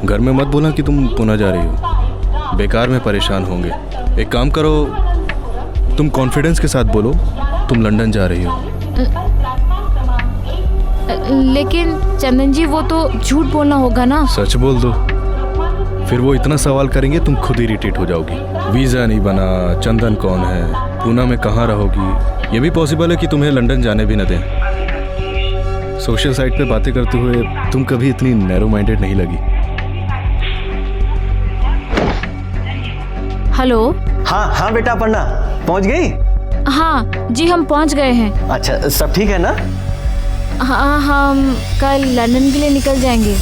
घर में मत बोला कि तुम पुणे जा रही हो, बेकार में परेशान होंगे। एक काम करो, तुम कॉन्फिडेंस के साथ बोलो तुम लंदन जा रही हो। लेकिन चंदन जी वो तो झूठ बोलना होगा ना। सच बोल दो, फिर वो इतना सवाल करेंगे तुम खुद इरिटेट हो जाओगी। वीजा नहीं बना, चंदन कौन है, पुणे में कहाँ रहोगी, ये भी पॉसिबल है कि तुम्हें लंदन जाने भी न दें। सोशल साइट पे बातें करते हुए तुम कभी इतनी नैरो माइंडेड नहीं लगी। हेलो। हाँ बेटा, अपर्णा पहुंच गई? हाँ जी, हम पहुंच गए हैं। अच्छा, सब ठीक है ना? हाँ, हम कल लंदन के लिए निकल जाएंगे।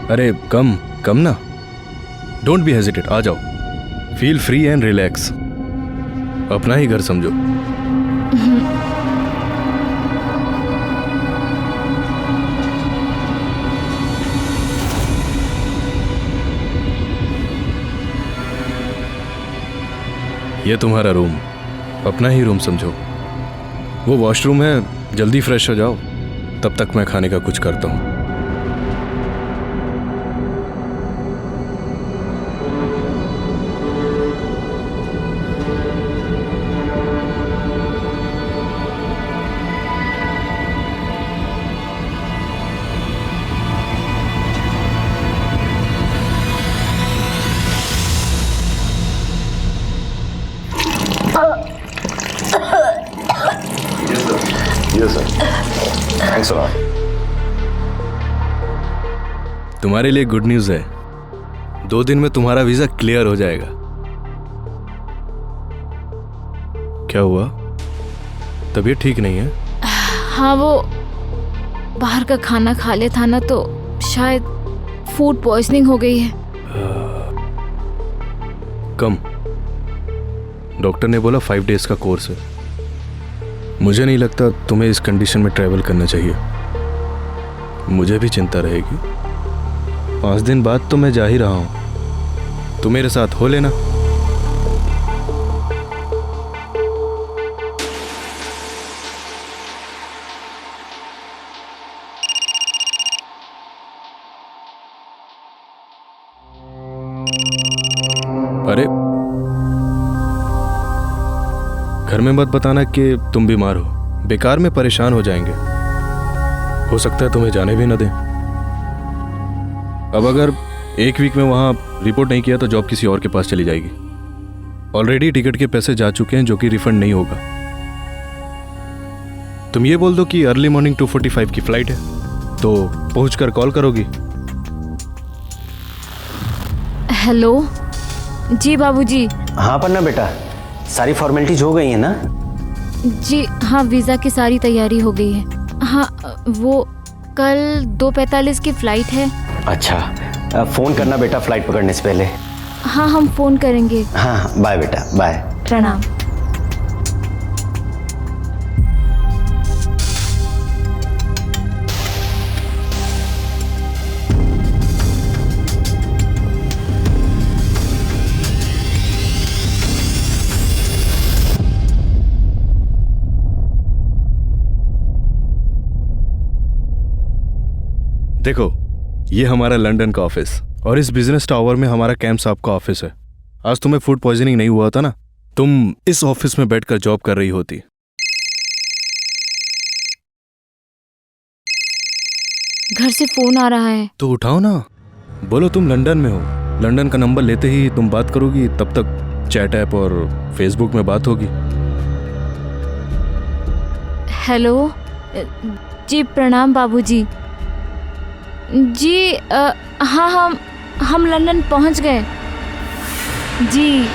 अरे कम ना, डोंट बी हेजिटेट, आ जाओ। फील फ्री एंड रिलैक्स, अपना ही घर समझो। ये तुम्हारा रूम, अपना ही रूम समझो। वो वॉशरूम है, जल्दी फ्रेश हो जाओ, तब तक मैं खाने का कुछ करता हूँ। Thanks a lot. तुम्हारे लिए गुड न्यूज़ है, 2 दिन में तुम्हारा वीजा क्लियर हो जाएगा। क्या हुआ, तबीयत ठीक नहीं है? हाँ, वो बाहर का खाना खा ले था ना, तो शायद फूड पॉइजनिंग हो गई है। कम, डॉक्टर ने बोला 5 डेज का कोर्स है। मुझे नहीं लगता तुम्हें इस कंडीशन में ट्रैवल करना चाहिए। मुझे भी चिंता रहेगी। 5 दिन बाद तो मैं जा ही रहा हूं, तुम मेरे साथ हो लेना। अरे घर में मत बताना कि तुम बीमार हो, बेकार में परेशान हो जाएंगे। हो सकता है तुम्हें जाने भी न दें। अब अगर 1 वीक में वहां रिपोर्ट नहीं किया तो जॉब किसी और के पास चली जाएगी। ऑलरेडी टिकट के पैसे जा चुके हैं, जो कि रिफंड नहीं होगा। तुम ये बोल दो कि अर्ली मॉर्निंग 2:45 की फ्लाइट है, तो पहुंचकर कॉल करोगी। हेलो जी बाबूजी। हाँ पन्ना बेटा, सारी फॉर्मेलिटीज हो गई है ना? जी हाँ, वीज़ा की सारी तैयारी हो गई है। हाँ, वो कल 2:45 की फ़्लाइट है। अच्छा, फ़ोन करना बेटा फ्लाइट पकड़ने से पहले। हाँ, हम फ़ोन करेंगे। हाँ, बाय बेटा, बाय। प्रणाम। देखो, ये हमारा लंदन का ऑफिस और इस बिजनेस टावर में हमारा कैंप साहब का ऑफिस है। आज तुम्हें फूड पॉइजनिंग नहीं हुआ था ना, तुम इस ऑफिस में बैठकर जॉब कर रही होती। घर से फोन आ रहा है। तो उठाओ ना, बोलो तुम लंदन में हो। लंदन का नंबर लेते ही तुम बात करोगी, तब तक चैट ऐप और फेसबुक में बात होगी। हेलो जी, प्रणाम बाबूजी। जी हाँ, हम लंदन पहुंच गए जी।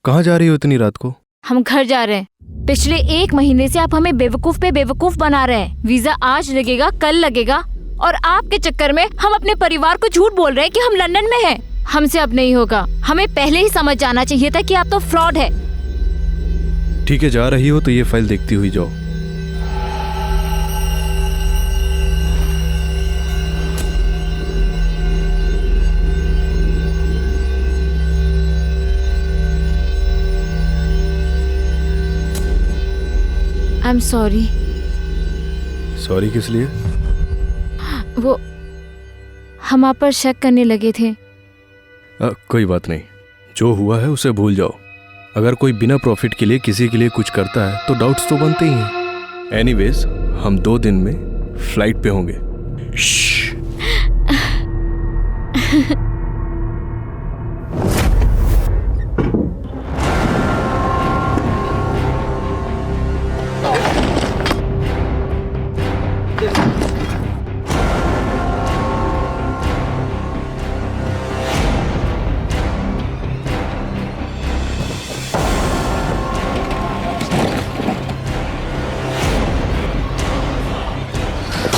कहाँ जा रही हो इतनी रात को? हम घर जा रहे हैं। पिछले 1 महीने से आप हमें बेवकूफ पे बेवकूफ बना रहे हैं। वीजा आज लगेगा, कल लगेगा, और आपके चक्कर में हम अपने परिवार को झूठ बोल रहे हैं कि हम लंदन में हैं। हमसे अब नहीं होगा। हमें पहले ही समझ जाना चाहिए था कि आप तो फ्रॉड है। ठीक है, जा रही हो तो ये फाइल देखती हुई जाओ। I am sorry. सॉरी किस लिए? वो हम आप पर शक करने लगे थे। कोई बात नहीं, जो हुआ है उसे भूल जाओ। अगर कोई बिना प्रॉफिट के लिए किसी के लिए कुछ करता है तो डाउट्स तो बनते ही हैं। एनीवेज, हम 2 दिन में फ्लाइट पे होंगे।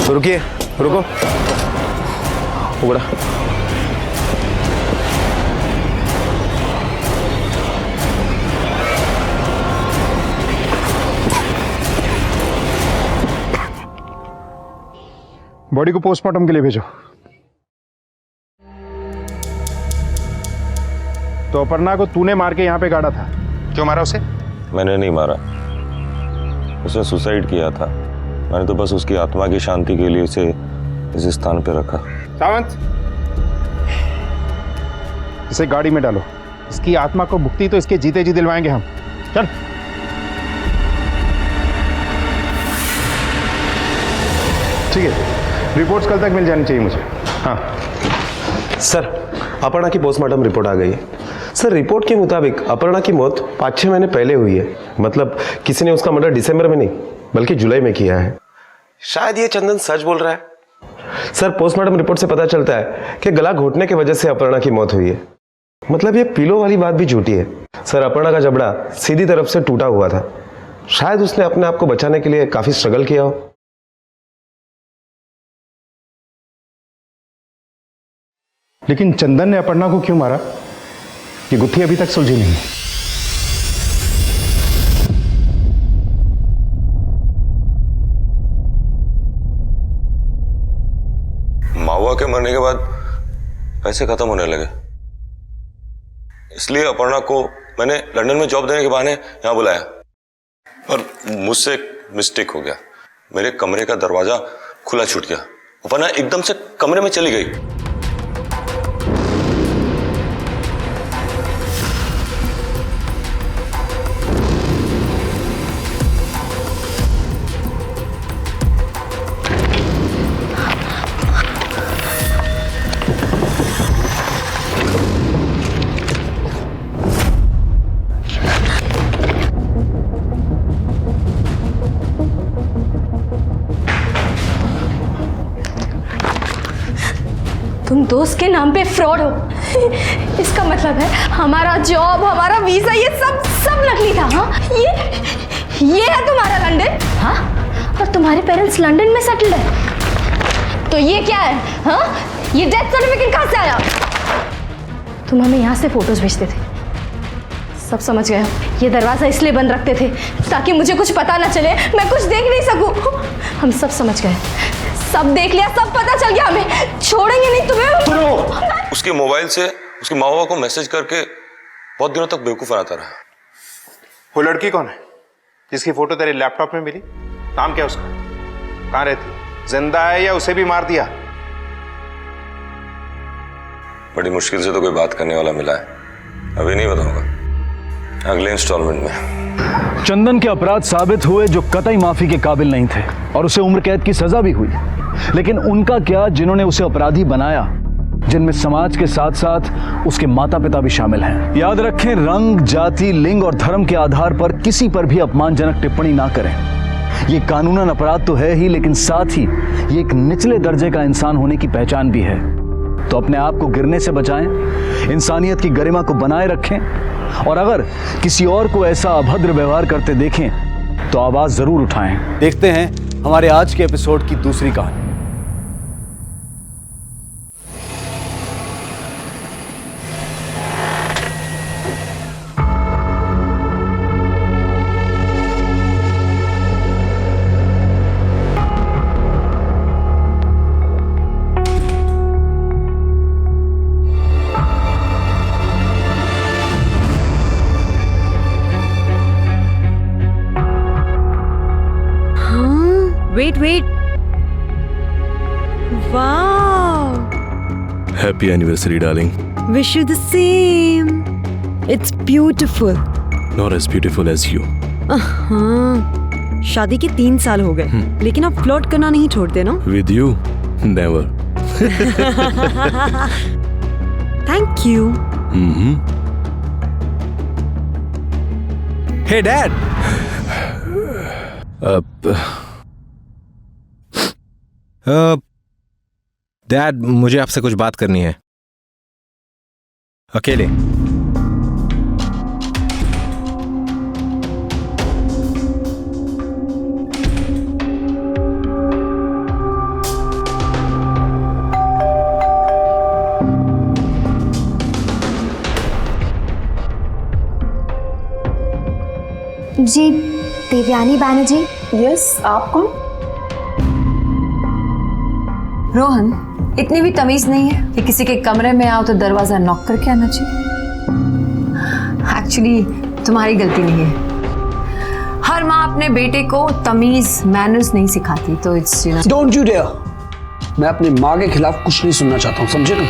रुकिए, रुको, उबड़ा। बॉडी को पोस्टमार्टम के लिए भेजो। तो अपर्णा को तूने मार के यहाँ पे गाड़ा था, क्यों मारा उसे? मैंने नहीं मारा, उसने सुसाइड किया था। मैंने तो बस उसकी आत्मा की शांति के लिए उसे इस स्थान पे रखा। सावंत, इसे गाड़ी में डालो। इसकी आत्मा को मुक्ति तो इसके जीते जी दिलवाएंगे हम। चल। ठीक है, रिपोर्ट्स कल तक मिल जानी चाहिए मुझे। हाँ सर, अपर्णा की पोस्टमार्टम रिपोर्ट आ गई है। सर, रिपोर्ट के मुताबिक अपर्णा की मौत 5-6 महीने पहले हुई है। मतलब किसी ने उसका मर्डर दिसंबर में नहीं बल्कि जुलाई में किया है। शायद ये चंदन सच बोल रहा है। सर, पोस्टमार्टम रिपोर्ट से पता चलता है कि गला घोटने की वजह से अपर्णा की मौत हुई है। मतलब ये पिलो वाली बात भी झूठी है। सर, अपर्णा का जबड़ा सीधी तरफ से टूटा हुआ था। शायद उसने अपने आप को बचाने के लिए काफी स्ट्रगल किया हो। लेकिन चंदन ने अपर्णा को क्यों मारा, ये गुत्थी अभी तक सुलझी नहीं है। मावा के मरने के बाद पैसे खत्म होने लगे, इसलिए अपर्णा को मैंने लंदन में जॉब देने के बहाने यहां बुलाया। पर मुझसे मिस्टेक हो गया, मेरे कमरे का दरवाजा खुला छूट गया। अपर्णा एकदम से कमरे में चली गई। तुम दोस्त के नाम पे फ्रॉड हो। इसका मतलब है हमारा जॉब, हमारा वीजा, ये सब नकली था। हाँ, ये है तुम्हारा लंदन। हाँ, और तुम्हारे पेरेंट्स लंदन में सेटल्ड है। तो ये क्या है? हाँ, ये डेथ सर्टिफिकेट कहाँ से आया? तुम हमें यहाँ से फोटोज भेजते थे, सब समझ गए हो। ये दरवाजा इसलिए बंद रखते थे ताकि मुझे कुछ पता ना चले, मैं कुछ देख नहीं सकूं। हम सब समझ गए, सब देख लिया, सब पता चल गया, हमें छोड़ेंगे नहीं तुम्हें। उसके मोबाइल से उसकी माँ बाबा को मैसेज करके बहुत दिनों तक बेवकूफ बनाता रहा। वो लड़की कौन है जिसकी फोटो तेरे लैपटॉप में मिली? नाम क्या उसका? कहाँ रहती? जिंदा है या उसे भी मार दिया? बड़ी मुश्किल से तो कोई बात करने वाला मिला है, अभी नहीं बताऊंगा, अगले इंस्टॉलमेंट में। चंदन के अपराध साबित हुए जो कतई माफी के काबिल नहीं थे, और उसे उम्र कैद की सजा भी हुई। लेकिन उनका क्या जिन्होंने उसे अपराधी बनाया, जिनमें समाज के साथ साथ उसके माता पिता भी शामिल हैं। याद रखें, रंग, जाति, लिंग और धर्म के आधार पर किसी पर भी अपमानजनक टिप्पणी ना करें। ये कानूनन अपराध तो है ही, लेकिन साथ ही ये एक निचले दर्जे का इंसान होने की पहचान भी है। तो अपने आप को गिरने से बचाएं, इंसानियत की गरिमा को बनाए रखें, और अगर किसी और को ऐसा अभद्र व्यवहार करते देखें तो आवाज जरूर उठाएं। देखते हैं हमारे आज के एपिसोड की दूसरी कहानी। Wait. Wow. Happy anniversary, darling. Wish you the same. It's beautiful. Not as beautiful as you. शादी के 3 साल हो गए, लेकिन आप फ्लर्ट करना नहीं छोड़ते ना? With you, never. Thank you. Hey, Dad. Dad, मुझे आपसे कुछ बात करनी है, अकेले। जी, देवयानी बैनर्जी। यस, आप कौन? रोहन, इतनी भी तमीज नहीं है कि किसी के कमरे में आओ तो दरवाजा नॉक करके आना चाहिए। एक्चुअली तुम्हारी गलती नहीं है। हर माँ अपने बेटे को तमीज मैनर्स नहीं सिखाती, तो it's you know. Don't you dare. मैं अपनी माँ के खिलाफ कुछ नहीं सुनना चाहता हूँ, समझे तुम?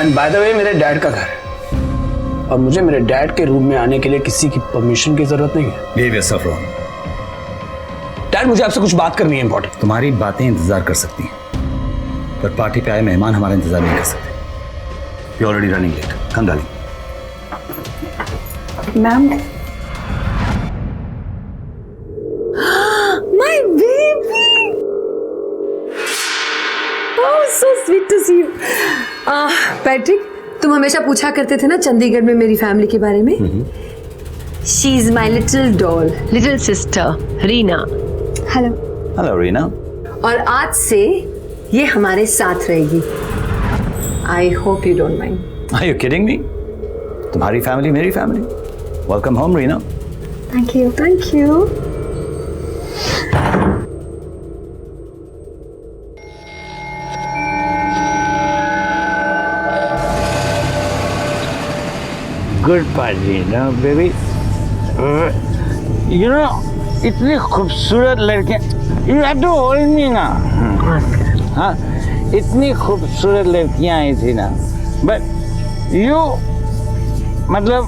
एंड बाय द वे, मेरे डैड का घर है और मुझे मेरे डैड के रूम में आने के लिए किसी की परमिशन की जरूरत नहीं है। Behave yourself Rohan. डैड, मुझे आपसे कुछ बात करनी है इंपॉर्टेंट। तुम्हारी बातें इंतजार कर सकती हैं, पर पार्टी पे आए मेहमान हमारा इंतजार नहीं कर सकते। You already running late. Come darling. Ma'am, my baby, oh so sweet to see you. Patrick, तुम हमेशा पूछा करते थे ना चंडीगढ़ में मेरी फैमिली के बारे में। She is my little doll, little sister Reena. Hello. Hello Reena. और आज से ये हमारे साथ रहेगी। I hope you don't mind. Are you kidding me? तुम्हारी फैमिली मेरी family. Welcome home Reena. Thank you, thank you. Good party ना बेबी। यू नो, इतनी खूबसूरत लड़कियां, you have to hold me ना। हाँ, इतनी खूबसूरत लड़कियां आई थी ना, बट यू, मतलब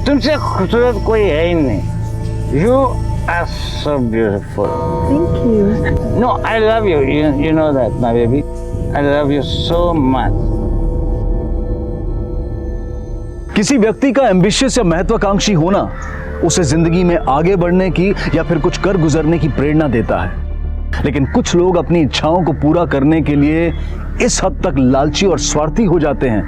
तुमसे खूबसूरत कोई है ही नहीं। You are so beautiful. Thank you. No, I love you, you know that my baby. I love you so much. किसी व्यक्ति का एम्बिशियस या महत्वाकांक्षी होना उसे जिंदगी में आगे बढ़ने की या फिर कुछ कर गुजरने की प्रेरणा देता है। लेकिन कुछ लोग अपनी इच्छाओं को पूरा करने के लिए इस हद तक लालची और स्वार्थी हो जाते हैं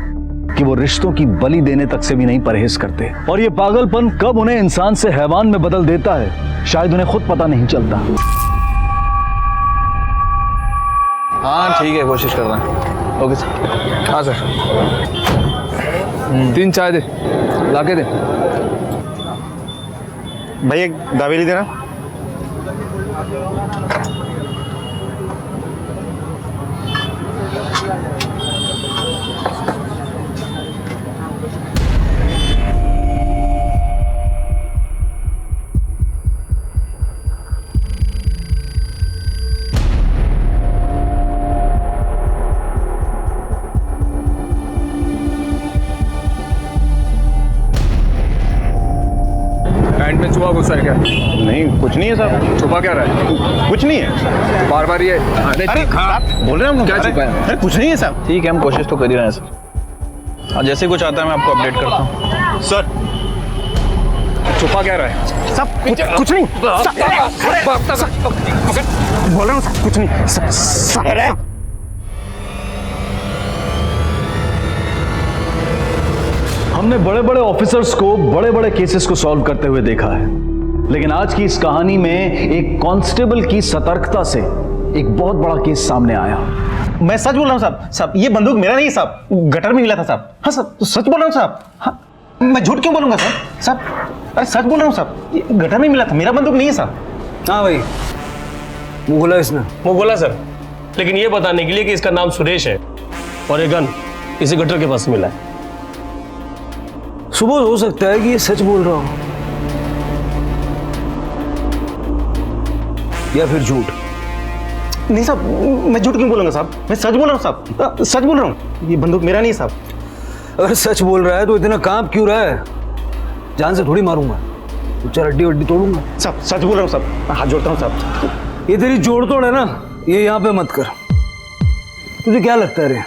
कि वो रिश्तों की बलि देने तक से भी नहीं परहेज करते। और ये पागलपन कब उन्हें इंसान से हैवान में बदल देता है, शायद उन्हें खुद पता नहीं चलता। हाँ ठीक है, कोशिश कर रहे हैं। Okay sir. हाँ सर। 3 चाय दे, लाके दे। भाई एक दावेली देना। पैंट में छुपा गुस्सा है क्या? नहीं, कुछ नहीं है साहब। छुपा क्या रहा है? कुछ नहीं है। बार बार ये अरे बोल रहे हैं हम, क्या छुपा है? अरे कुछ नहीं है साहब। ठीक है, हम कोशिश तो कर ही रहे हैं सर। और जैसे कुछ आता है मैं आपको अपडेट करता हूँ। सर छुपा क्या रहा है? सब कुछ नहीं। बोल रहा हूँ सर, कुछ नहीं। हमने बड़े बड़े ऑफिसर्स को बड़े बड़े केसेस को सॉल्व करते हुए देखा है, लेकिन आज की इस कहानी में एक कांस्टेबल की सतर्कता से एक बहुत बड़ा केस सामने आया। मैं सच बोल रहा हूँ साहब। साहब ये बंदूक मेरा नहीं है साहब, गटर में मिला था साहब। हाँ साहब, तो सच बोल रहा हूँ साहब। हाँ, मैं झूठ क्यों बोलूंगा साहब? साहब अरे सच बोल रहा हूँ साहब, ये गटर में मिला था, मेरा बंदूक नहीं है साहब। हाँ भाई, वो बोला इसने। वो बोला सर, लेकिन ये बताने के लिए कि इसका नाम सुरेश है और ये गन इसी गटर के पास मिला है। सुबह हो सकता है कि ये सच बोल रहा हो या फिर झूठ। नहीं साहब, मैं झूठ क्यों बोलूंगा साहब? मैं सच बोल रहा हूँ साहब, सच बोल रहा हूँ। ये बंदूक मेरा नहीं है साहब। अगर सच बोल रहा है तो इतना कांप क्यों रहा है? जान से थोड़ी मारूंगा, चल हड्डी वड्डी तोड़ूंगा। साहब सच बोल रहा हूँ साहब, हाथ जोड़ता हूँ साहब। ये तेरी जोड़ तोड़ है ना, ये यहाँ पे मत कर। तुझे क्या लगता है रे,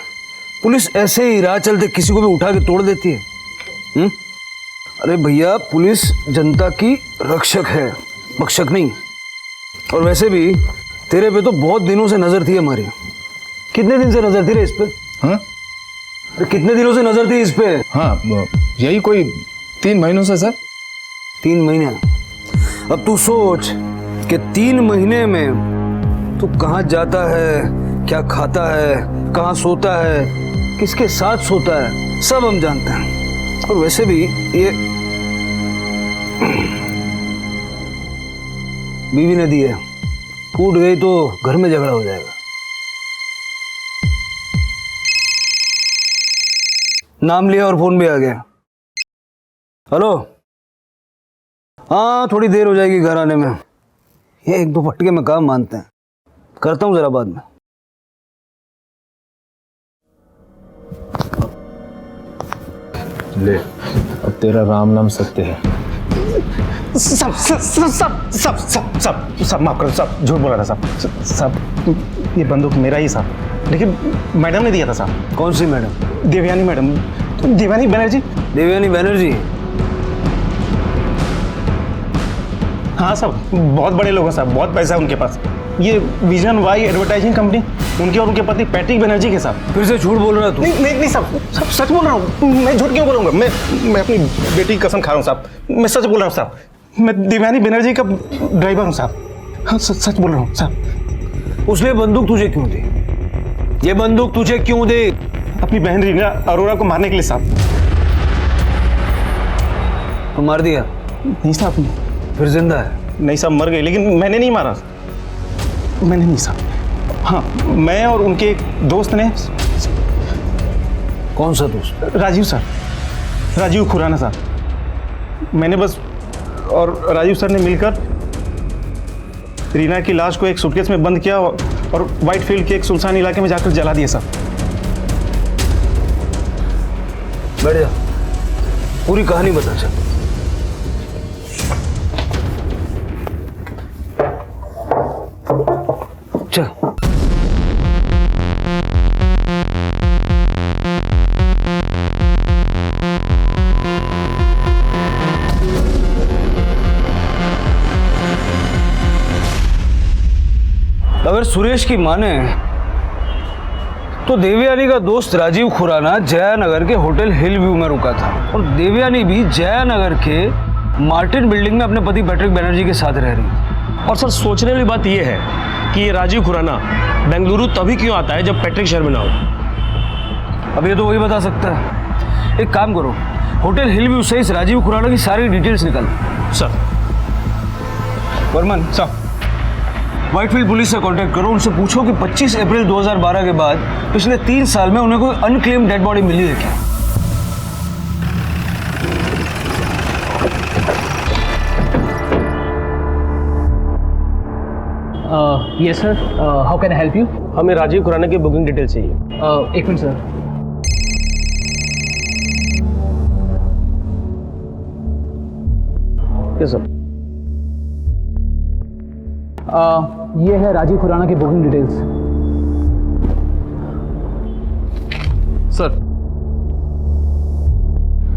पुलिस ऐसे ही राह चलते किसी को भी उठा के तोड़ देती है? अरे भैया, पुलिस जनता की रक्षक है, भक्षक नहीं। और वैसे भी तेरे पे तो बहुत दिनों से नजर थी हमारी। कितने दिन से नजर थी रे इस पे? हाँ? अरे कितने दिनों से नजर थी इस पे? हाँ, यही कोई 3 महीनों से सर। 3 महीने? अब तू सोच कि 3 महीने में तू कहाँ जाता है, क्या खाता है, कहाँ सोता है, किसके साथ सोता है, सब हम जानते हैं। और वैसे भी ये बीवी ने दी है, टूट गई तो घर में झगड़ा हो जाएगा। नाम लिया और फोन भी आ गया। हेलो, हाँ थोड़ी देर हो जाएगी घर आने में। ये 1-2 फटके में काम मानते हैं, करता हूँ जरा बाद में। ले, अब तेरा राम नाम सत्य है। सब सब सब सब सब सब सब सब माफ करो, सब झूठ बोला था साहब। सब ये बंदूक मेरा ही साहब, लेकिन मैडम ने दिया था साहब। कौन सी मैडम? देवयानी मैडम, देवयानी बनर्जी। देवयानी बनर्जी? हाँ साहब, बहुत बड़े लोग हैं साहब, बहुत पैसा है उनके पास। ये विजन वाई एडवर्टाइजिंग कंपनी, उनके और उनके पति पैट्रिक बनर्जी के साथ। फिर से झूठ बोल रहा है तू? नहीं साहब, सच बोल रहा हूँ। मैं झूठ क्यों बोलूँगा? मैं अपनी बेटी की कसम खा रहा हूँ साहब, मैं सच बोल रहा हूँ साहब। मैं देवयानी बनर्जी का ड्राइवर हूँ साहब। हाँ सच बोल रहा हूँ साहब। उसने बंदूक तुझे क्यों दी? ये बंदूक तुझे क्यों दी? अपनी बहन रीना अरोड़ा को मारने के लिए साहब। तो मार दिया? नहीं साहब। फिर जिंदा है? नहीं साहब, मर गई, लेकिन मैंने नहीं मारा। मैंने नहीं साहब। हाँ, मैं और उनके एक दोस्त ने। कौन सा दोस्त? राजीव सर, राजीव खुराना साहब। मैंने बस और राजीव सर ने मिलकर रीना की लाश को एक सूटकेस में बंद किया और व्हाइट फील्ड के एक सुनसान इलाके में जाकर जला दिया साहब। बैठ जा, पूरी कहानी बता चल। चल। अगर सुरेश की माने तो देवयानी का दोस्त राजीव खुराना जयानगर के होटल हिल व्यू में रुका था और देवयानी भी जयानगर के मार्टिन बिल्डिंग में अपने पति पैट्रिक बनर्जी के साथ रह रही थी। और सर सोचने वाली बात यह है कि ये राजीव खुराना बेंगलुरु तभी क्यों आता है जब पैट्रिक शहर में ना हो। अब ये तो वही बता सकता है। एक काम करो, होटल हिल व्यू से इस राजीव खुराना की सारी डिटेल्स निकाल। Sir. Varman sir, Whitefield police से कांटेक्ट करो, उनसे पूछो कि 25 अप्रैल 2012 के बाद पिछले 3 साल में उन्हें कोई अनक्लेम्ड डेड बॉडी मिली है क्या? Yes sir, how can I help you? हमें राजीव खुराना की बुकिंग डिटेल चाहिए। एक मिनट सर। Yes sir. ये है राजीव खुराना की बुकिंग डिटेल्स। सर,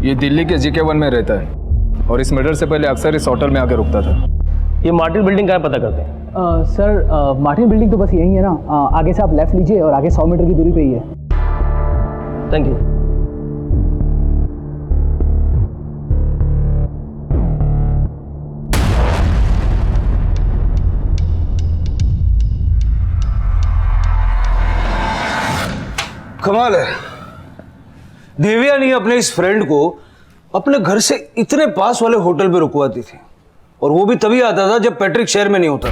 ये दिल्ली के GK1 में रहता है और इस मर्डर से पहले अक्सर इस होटल में आकर रुकता था। ये मार्टिन बिल्डिंग कहाँ पता करते हैं? सर, मार्टिन बिल्डिंग तो बस यही है ना, आगे से आप लेफ्ट लीजिए और आगे 100 मीटर की दूरी पे ही है। Thank you. कमाल है, देवयानी अपने इस फ्रेंड को अपने घर से इतने पास वाले होटल पे रुकवाती थी और वो भी तभी आता था जब पैट्रिक शहर में नहीं होता।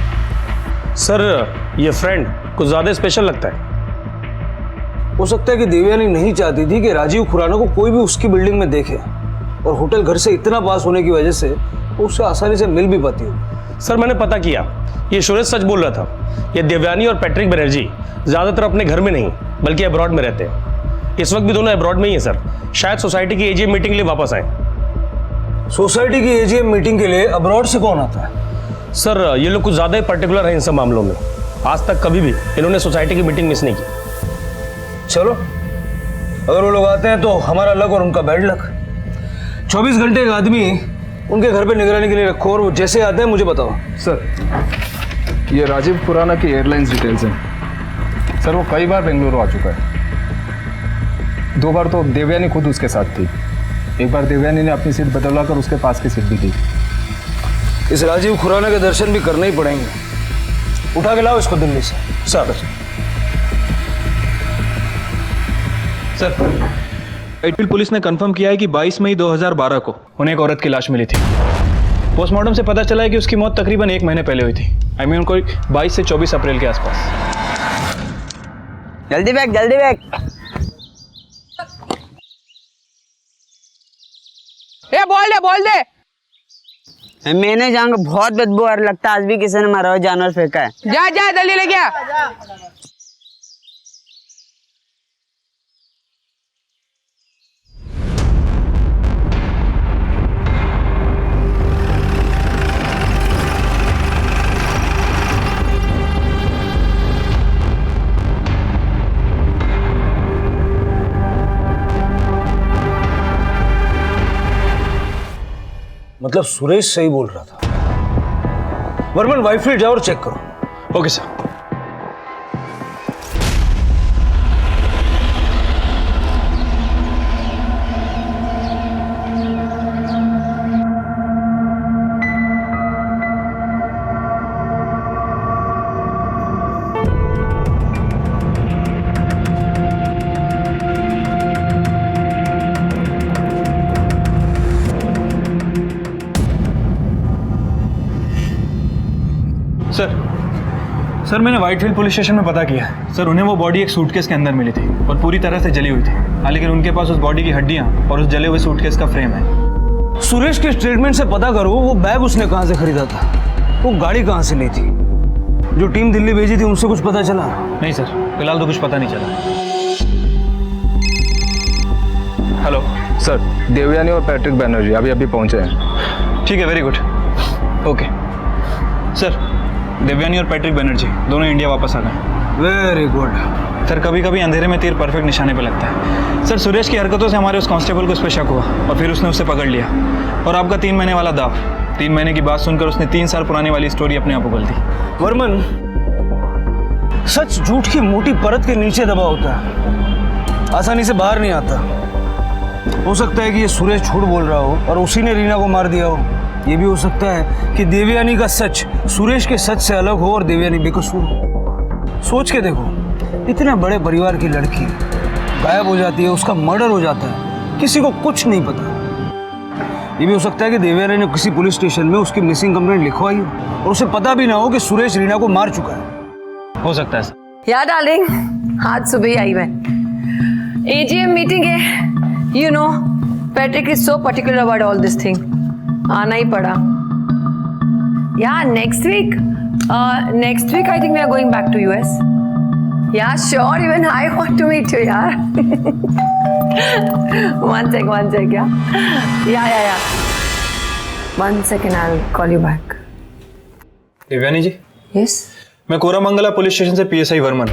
सर, ये फ्रेंड कुछ ज्यादा स्पेशल लगता है। हो सकता है कि देवयानी नहीं चाहती थी कि राजीव खुराना को कोई भी उसकी बिल्डिंग में देखे और होटल घर से इतना पास होने की वजह से वो उससे आसानी से मिल भी पाती हो। सर, मैंने पता किया, ये सुरेश सच बोल रहा था। ये देवयानी और पैट्रिक बनर्जी ज्यादातर अपने घर में नहीं बल्कि अब्रॉड में रहते हैं। इस वक्त भी दोनों अब्रॉड में ही हैं सर। शायद सोसाइटी की AGM मीटिंग के लिए वापस आए। सोसाइटी की AGM मीटिंग के लिए अब्रॉड से कौन आता है? सर, ये लोग कुछ ज्यादा ही पर्टिकुलर हैं इन सब मामलों में। आज तक कभी भी इन्होंने सोसाइटी की मीटिंग मिस नहीं की। चलो, अगर वो लोग आते हैं तो हमारा लक और उनका बैड लक। 24 घंटे का आदमी उनके घर पे निगरानी के लिए रखो और वो जैसे आते हैं मुझे बताओ। सर, ये राजीव खुराना की एयरलाइंस डिटेल्स हैं। सर, वो कई बार बेंगलुरु आ चुका है। 2 बार तो देवयानी खुद उसके साथ थी। एक बार देवयानी ने अपनी सीट बदलवा कर उसके पास की सीट भी दी। इस राजीव खुराना के दर्शन भी करने ही पड़ेंगे। उठा के लाओ इसको दिल्ली से। सर। सर, व्हाइटफील्ड पुलिस ने कंफर्म किया है कि 22 मई 2012 को उन्हें एक औरत की लाश मिली थी। पोस्टमार्टम से पता चला है कि उसकी मौत तकरीबन 1 महीने पहले हुई थी। आई मीन कोई 22 से 24 अप्रैल के आसपास। जल्दी बैग, जल्दी बैग। बोल दे। मैंने जाऊंगा, बहुत बदबू आ लगता है, आज भी किसी ने मारा हुआ जानवर फेंका है। जा जा जल्दी लेके आ। मतलब सुरेश सही बोल रहा था। वर्मन वाइफाई जाओ और चेक करो। Okay sir. सर मैंने व्हाइटफील्ड पुलिस स्टेशन में पता किया। सर उन्हें वो बॉडी एक सूटकेस के अंदर मिली थी और पूरी तरह से जली हुई थी। हाँ, लेकिन उनके पास उस बॉडी की हड्डियां और उस जले हुए सूटकेस का फ्रेम है। सुरेश के स्टेटमेंट से पता करो वो बैग उसने कहां से खरीदा था, वो गाड़ी कहां से ली थी, जो टीम दिल्ली भेजी थी उनसे कुछ पता चला? नहीं सर, फिलहाल तो कुछ पता नहीं चला। हेलो सर, देवयानी और पैट्रिक बैनर्जी अभी अभी पहुंचे हैं। ठीक है, very good. Okay sir, Devyani और पैट्रिक बैनर्जी दोनों इंडिया वापस आ गए। Very good. सर कभी कभी अंधेरे में तीर परफेक्ट निशाने पे लगता है। सर सुरेश की हरकतों से हमारे उस कांस्टेबल को उस पर शक हुआ और फिर उसने उसे पकड़ लिया। और आपका 3 महीने वाला दाव, 3 महीने की बात सुनकर उसने 3 साल पुरानी वाली स्टोरी अपने आप उगल दी। वर्मन, सच झूठ की मोटी परत के नीचे दबा होता है, आसानी से बाहर नहीं आता। हो सकता है कि ये सुरेश झूठ बोल रहा हो और उसी ने रीना को मार दिया हो। ये भी हो सकता है कि देवयानी का सच सुरेश के सच से अलग हो और देवयानी बेकसूर हो। सोच के देखो, इतने बड़े परिवार की लड़की गायब हो जाती है, उसका मर्डर हो जाता है, किसी को कुछ नहीं पता। ये भी हो सकता है कि देवयानी ने किसी पुलिस स्टेशन में उसकी मिसिंग कंप्लेंट लिखवाई हो और उसे पता भी ना हो कि सुरेश रीना को मार चुका है। हो सकता है सर। यार डार्लिंग, आज सुबह ही आई मैं। एजीएम मीटिंग है, you know Patrick is so particular about all this thing, आना ही पड़ा। यार next week I think we are going back to US. यार sure, even I want to meet you यार। one sec या 1 second, I'll call you back. Devyani ji. Yes. मैं Koramangala police station से PSI Varman.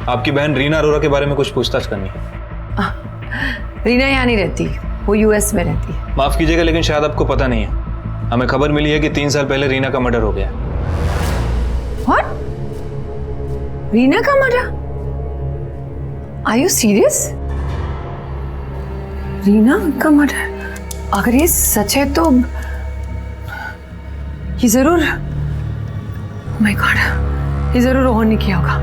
आपकी बहन रीना अरोरा के बारे में कुछ पूछताछ करनी है। रीना यहाँ नहीं रहती, वो यूएस में रहती है। माफ कीजिएगा लेकिन शायद आपको पता नहीं है, हमें खबर मिली है कि 3 साल पहले रीना का मर्डर हो गया। What? रीना का murder? Are you serious? Reena का मर्डर? अगर ये सच है तो ये जरूर, माय गॉड, ये जरूर रोहन ने किया होगा।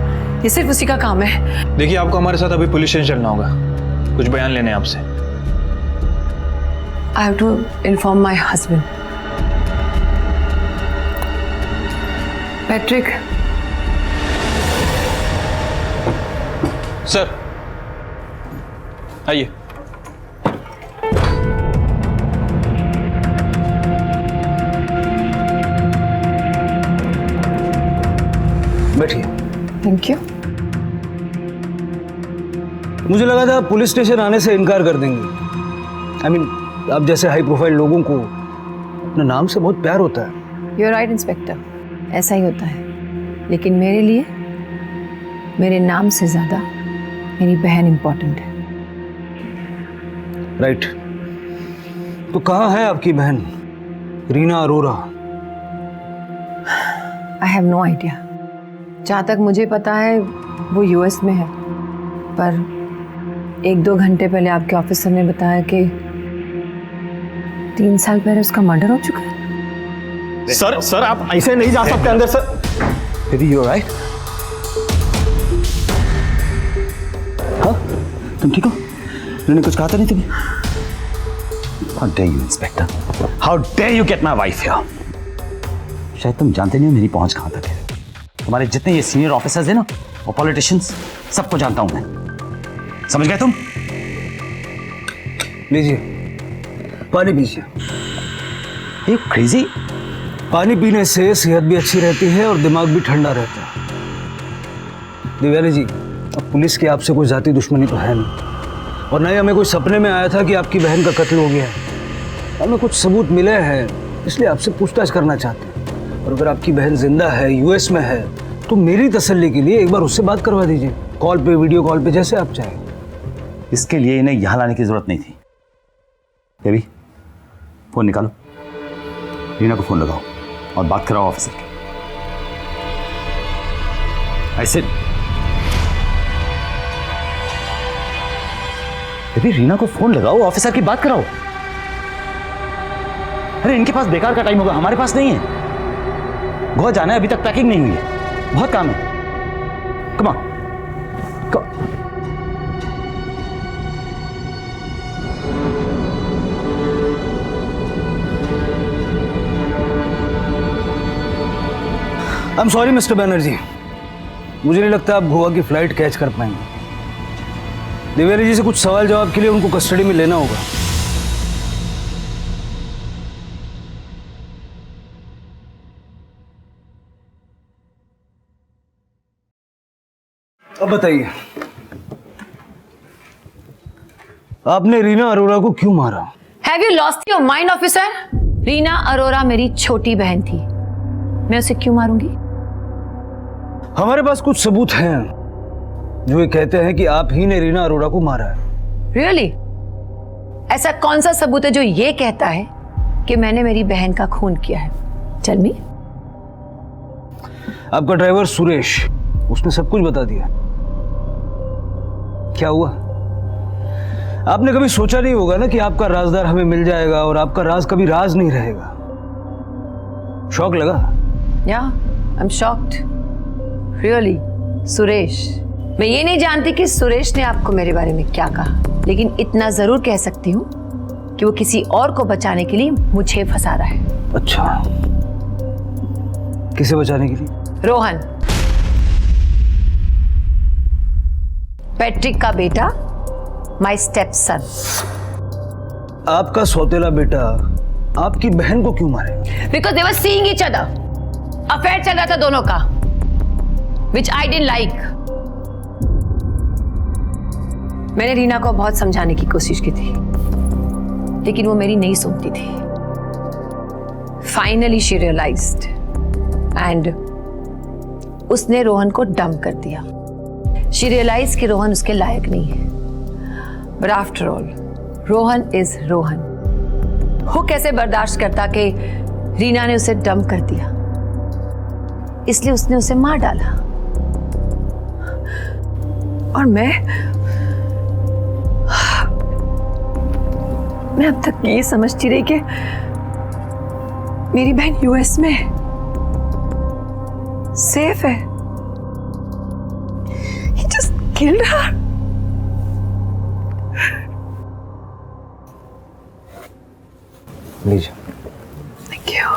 ये सिर्फ उसी का काम है। देखिए आपको हमारे साथ अभी पुलिस स्टेशन चलना होगा, कुछ बयान लेने हैं आपसे। I have to inform my husband. Patrick. Sir आइए। बैठिए। Thank you. मुझे लगा था पुलिस स्टेशन आने से इनकार कर देंगे। आई मीन आप जैसे हाई प्रोफाइल लोगों को अपने नाम से बहुत प्यार होता है। You're right, इंस्पेक्टर, ऐसा ही होता है। लेकिन मेरे लिए मेरे नाम से ज्यादा मेरी बहन इंपॉर्टेंट है। राइट। तो कहाँ है आपकी बहन Reena Arora? I have no idea. जहाँ तक मुझे पता है वो यूएस में है, पर 1-2 घंटे पहले आपके ऑफिसर ने बताया कि 3 साल पहले उसका मर्डर हो चुका है। सर आप ऐसे नहीं जा सकते अंदर सर। दीदी यू राइट? हाँ तुम ठीक हो? मैंने कुछ कहा था नहीं तुम्हें? How dare you, inspector? How dare you get my wife here? शायद तुम जानते नहीं हो मेरी पहुंच कहां तक है। तुम्हारे जितने ये सीनियर ऑफिसर्स हैं ना, और पॉलिटिशियंस, सबको जानता हूं मैं। समझ गए तुम? लीजिए, पानी पीजिए। ये क्रेजी। पानी पीने से सेहत भी अच्छी रहती है और दिमाग भी ठंडा रहता है। देवयानी जी, अब पुलिस की आपसे कोई जाती दुश्मनी तो है नहीं, और न ही हमें कोई सपने में आया था कि आपकी बहन का कत्ल हो गया है। हमें कुछ सबूत मिले हैं, इसलिए आपसे पूछताछ करना चाहते हैं। और अगर आपकी बहन जिंदा है, यूएस में है, तो मेरी तसल्ली के लिए एक बार उससे बात करवा दीजिए, कॉल पे, वीडियो कॉल पे, जैसे आप चाहें। इसके लिए इन्हें यहाँ लाने की जरूरत नहीं थी। देवी, फोन निकालो, रीना को फोन लगाओ और बात कराओ ऑफिसर की। ऐसे देवी, रीना को फोन लगाओ, ऑफिसर की बात कराओ। अरे इनके पास बेकार का टाइम होगा, हमारे पास नहीं है। गोवा जाना है, अभी तक पैकिंग नहीं हुई है, बहुत काम है। Come on. I am sorry mister Banerjee, मुझे नहीं लगता आप गोवा की फ्लाइट कैच कर पाएंगे। देवयानी जी से कुछ सवाल जवाब के लिए उनको कस्टडी में लेना होगा। अब बताइए, आपने रीना अरोरा को क्यों मारा? Have you lost your mind, officer? Reena Arora मेरी छोटी बहन थी, मैं उसे क्यों मारूंगी? हमारे पास कुछ सबूत हैं जो ये कहते हैं कि आप ही ने रीना अरोरा को मारा है। Really? ऐसा कौन सा सबूत है जो ये कहता है कि मैंने मेरी बहन का खून किया है? Tell me. आपका ड्राइवर सुरेश, उसने सब कुछ बता दिया। क्या हुआ? आपने कभी सोचा नहीं होगा ना कि आपका राजदार हमें मिल जाएगा और आपका राज कभी राज नहीं रहेगा। शौक लगा? Yeah, I'm shocked. Really, Suresh. मैं ये नहीं जानती कि सुरेश ने आपको मेरे बारे में क्या कहा, लेकिन इतना जरूर कह सकती हूँ कि वो किसी और को बचाने के लिए मुझे फंसा रहा है। अच्छा, किसे बचाने के लिए? रोहन, पैट्रिक का बेटा, माय स्टेप सन। आपका सौतेला बेटा आपकी बहन को क्यों मारे? Because they were seeing each other. Affair चल रहा था दोनों का, which I didn't like. मैंने रीना को बहुत समझाने की कोशिश की थी, लेकिन वो मेरी नहीं सुनती थी। Finally she realized and उसने रोहन को डंप कर दिया। She realized कि रोहन उसके लायक नहीं है। But after all, Rohan is Rohan. वो कैसे बर्दाश्त करता कि रीना ने उसे डंप कर दिया, इसलिए उसने उसे मार डाला। और मैं अब तक ये समझती रही कि मेरी बहन यूएस में सेफ है। He just killed her. लीजिए। Thank you.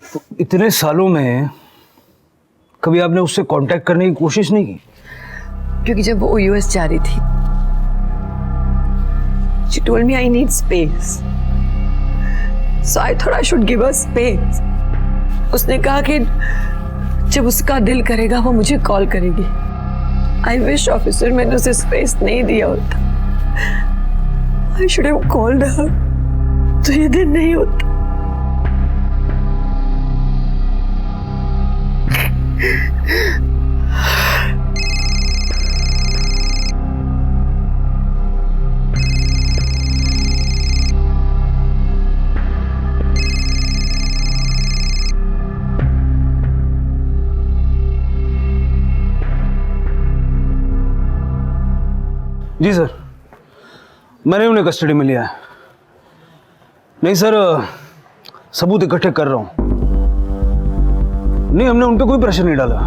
तो इतने सालों में कभी आपने उससे कांटेक्ट करने की कोशिश नहीं की? क्योंकि जब वो यूएस जा रही थी, she told me I need space. So I thought I should give her space. उसने कहा कि जब उसका दिल करेगा वो मुझे कॉल करेगी। I wish ऑफिसर मैंने उसे स्पेस नहीं दिया होता। I should have called her. तो ये दिन नहीं होता। जी सर, मैंने उन्हें कस्टडी में लिया है। नहीं सर, सबूत इकट्ठे कर रहा हूं। नहीं, हमने उन पे कोई प्रेशर नहीं डाला,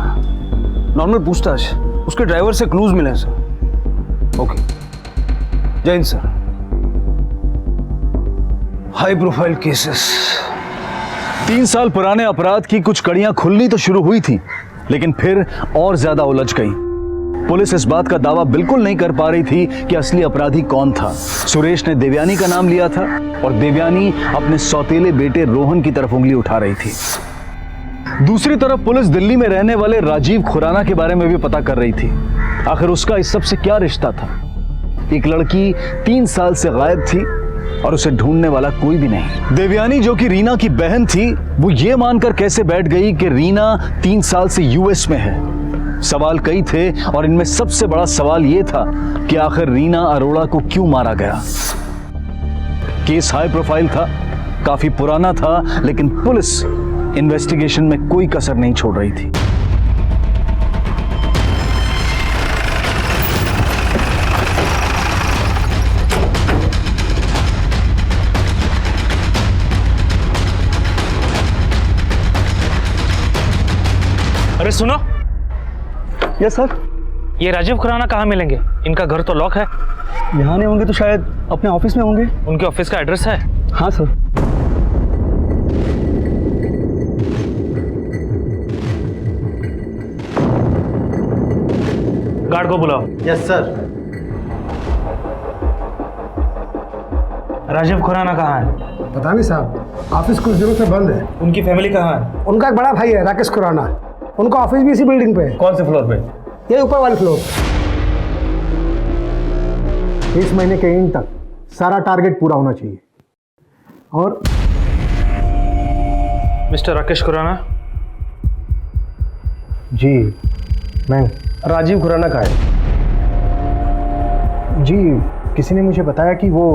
नॉर्मल पूछताछ। उसके ड्राइवर से क्लूज मिले सर। ओके, जय Hind sir. High profile cases. 3 साल पुराने अपराध की कुछ कड़ियां खुलनी तो शुरू हुई थी, लेकिन फिर और ज्यादा उलझ गई। पुलिस इस बात का दावा बिल्कुल नहीं कर पा रही थी कि असली अपराधी कौन था। सुरेश ने देवयानी का नाम लिया था और देवयानी अपने सौतेले बेटे रोहन की तरफ उंगली उठा रही थी। दूसरी तरफ पुलिस दिल्ली में रहने वाले राजीव खुराना के बारे में भी पता कर रही थी। आखिर उसका इस सब से क्या रिश्ता था? एक लड़की 3 साल से गायब थी और उसे ढूंढने वाला कोई भी नहीं। देवयानी जो कि रीना की बहन थी, वो ये मानकर कैसे बैठ गई कि रीना 3 साल से यूएस में है? सवाल कई थे और इनमें सबसे बड़ा सवाल यह था कि आखिर रीना अरोड़ा को क्यों मारा गया। केस हाई प्रोफाइल था, काफी पुराना था, लेकिन पुलिस इन्वेस्टिगेशन में कोई कसर नहीं छोड़ रही थी। अरे सुनो। Yes sir. ये राजीव खुराना कहाँ मिलेंगे? इनका घर तो लॉक है। यहाँ नहीं होंगे तो शायद अपने ऑफिस में होंगे। उनके ऑफिस का एड्रेस है? हाँ सर। गार्ड को बुलाओ। Yes sir. राजीव खुराना कहाँ है? पता नहीं साहब, ऑफिस कुछ दिनों से बंद है। उनकी फैमिली कहाँ है? उनका एक बड़ा भाई है राकेश खुराना, उनका ऑफिस भी इसी बिल्डिंग पे है। कौन से फ्लोर पे? ये ऊपर वाले फ्लोर। इस महीने के एंड तक सारा टारगेट पूरा होना चाहिए। और मिस्टर राकेश खुराना? जी मैं। राजीव खुराना का है? जी किसी ने मुझे बताया कि वो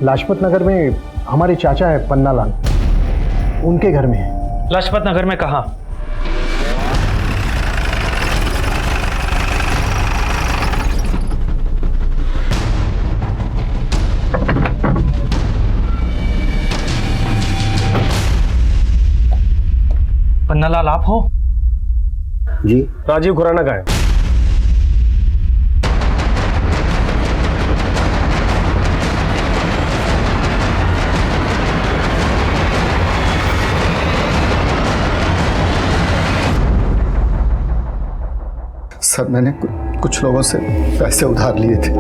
लाजपत नगर में हमारे चाचा है पन्नालाल, उनके घर में है। लाजपत नगर में कहाँ? पन्नालाल आप हो? जी। राजीव खुराना का है? सर मैंने कुछ लोगों से पैसे उधार लिए थे,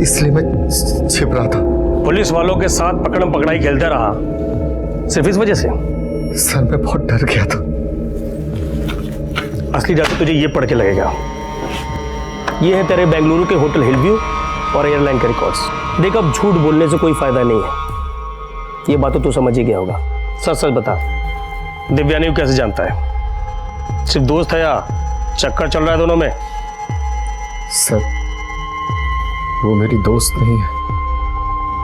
इसलिए मैं छिप रहा था। पुलिस वालों के साथ पकड़म पकड़ाई खेलता रहा सिर्फ इस वजह से? सर मैं बहुत डर गया था। असली जादू तुझे ये पढ़ के लगेगा। ये है तेरे बेंगलुरु के होटल हिलव्यू और एयरलाइन के रिकॉर्ड्स। देख अब झूठ बोलने से कोई फायदा नहीं है, ये बात तो तू समझ ही गया होगा। सच सच बता, दिव्यानी को कैसे जानता है? सिर्फ दोस्त है या चक्कर चल रहा है दोनों में? सर वो मेरी दोस्त नहीं है,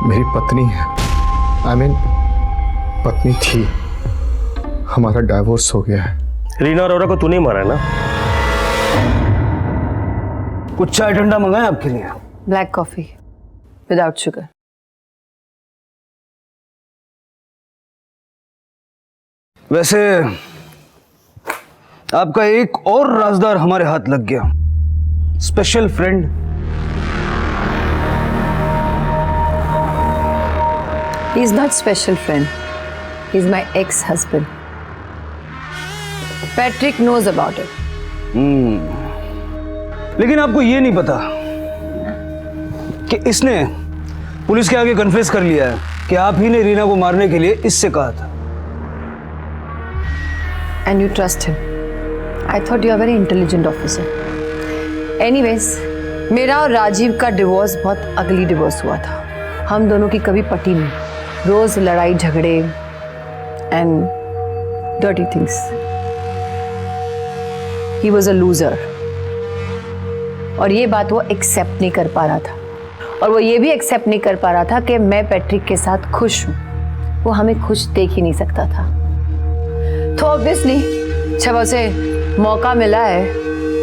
मेरी पत्नी है। आई मीन पत्नी थी, हमारा डाइवोर्स हो गया है। रीना अरोड़ा को तू नहीं मारा है ना? कुछ चाय ठंडा मंगाए आपके लिए? Black coffee without sugar. वैसे आपका एक और राजदार हमारे हाथ लग गया, special friend. He is not special friend. He is my ex-husband. Patrick knows about it. लेकिन आपको ये नहीं पता कि इसने पुलिस के आगे कन्फेस कर लिया है कि आप ही ने रीना को मारने के लिए इससे कहा था। And you trust him. I thought you are a very intelligent officer. Anyways, मेरा और राजीव का डिवोर्स बहुत अगली डिवोर्स हुआ था। हम दोनों की कभी पटी नहीं, रोज लड़ाई झगड़े and dirty things. He was a loser और ये बात वो एक्सेप्ट नहीं कर पा रहा था, और वो ये भी एक्सेप्ट नहीं कर पा रहा था कि मैं पैट्रिक के साथ खुश हूँ। वो हमें खुश देख ही नहीं सकता था। तो ऑब्वियसली जब उसे मौका मिला है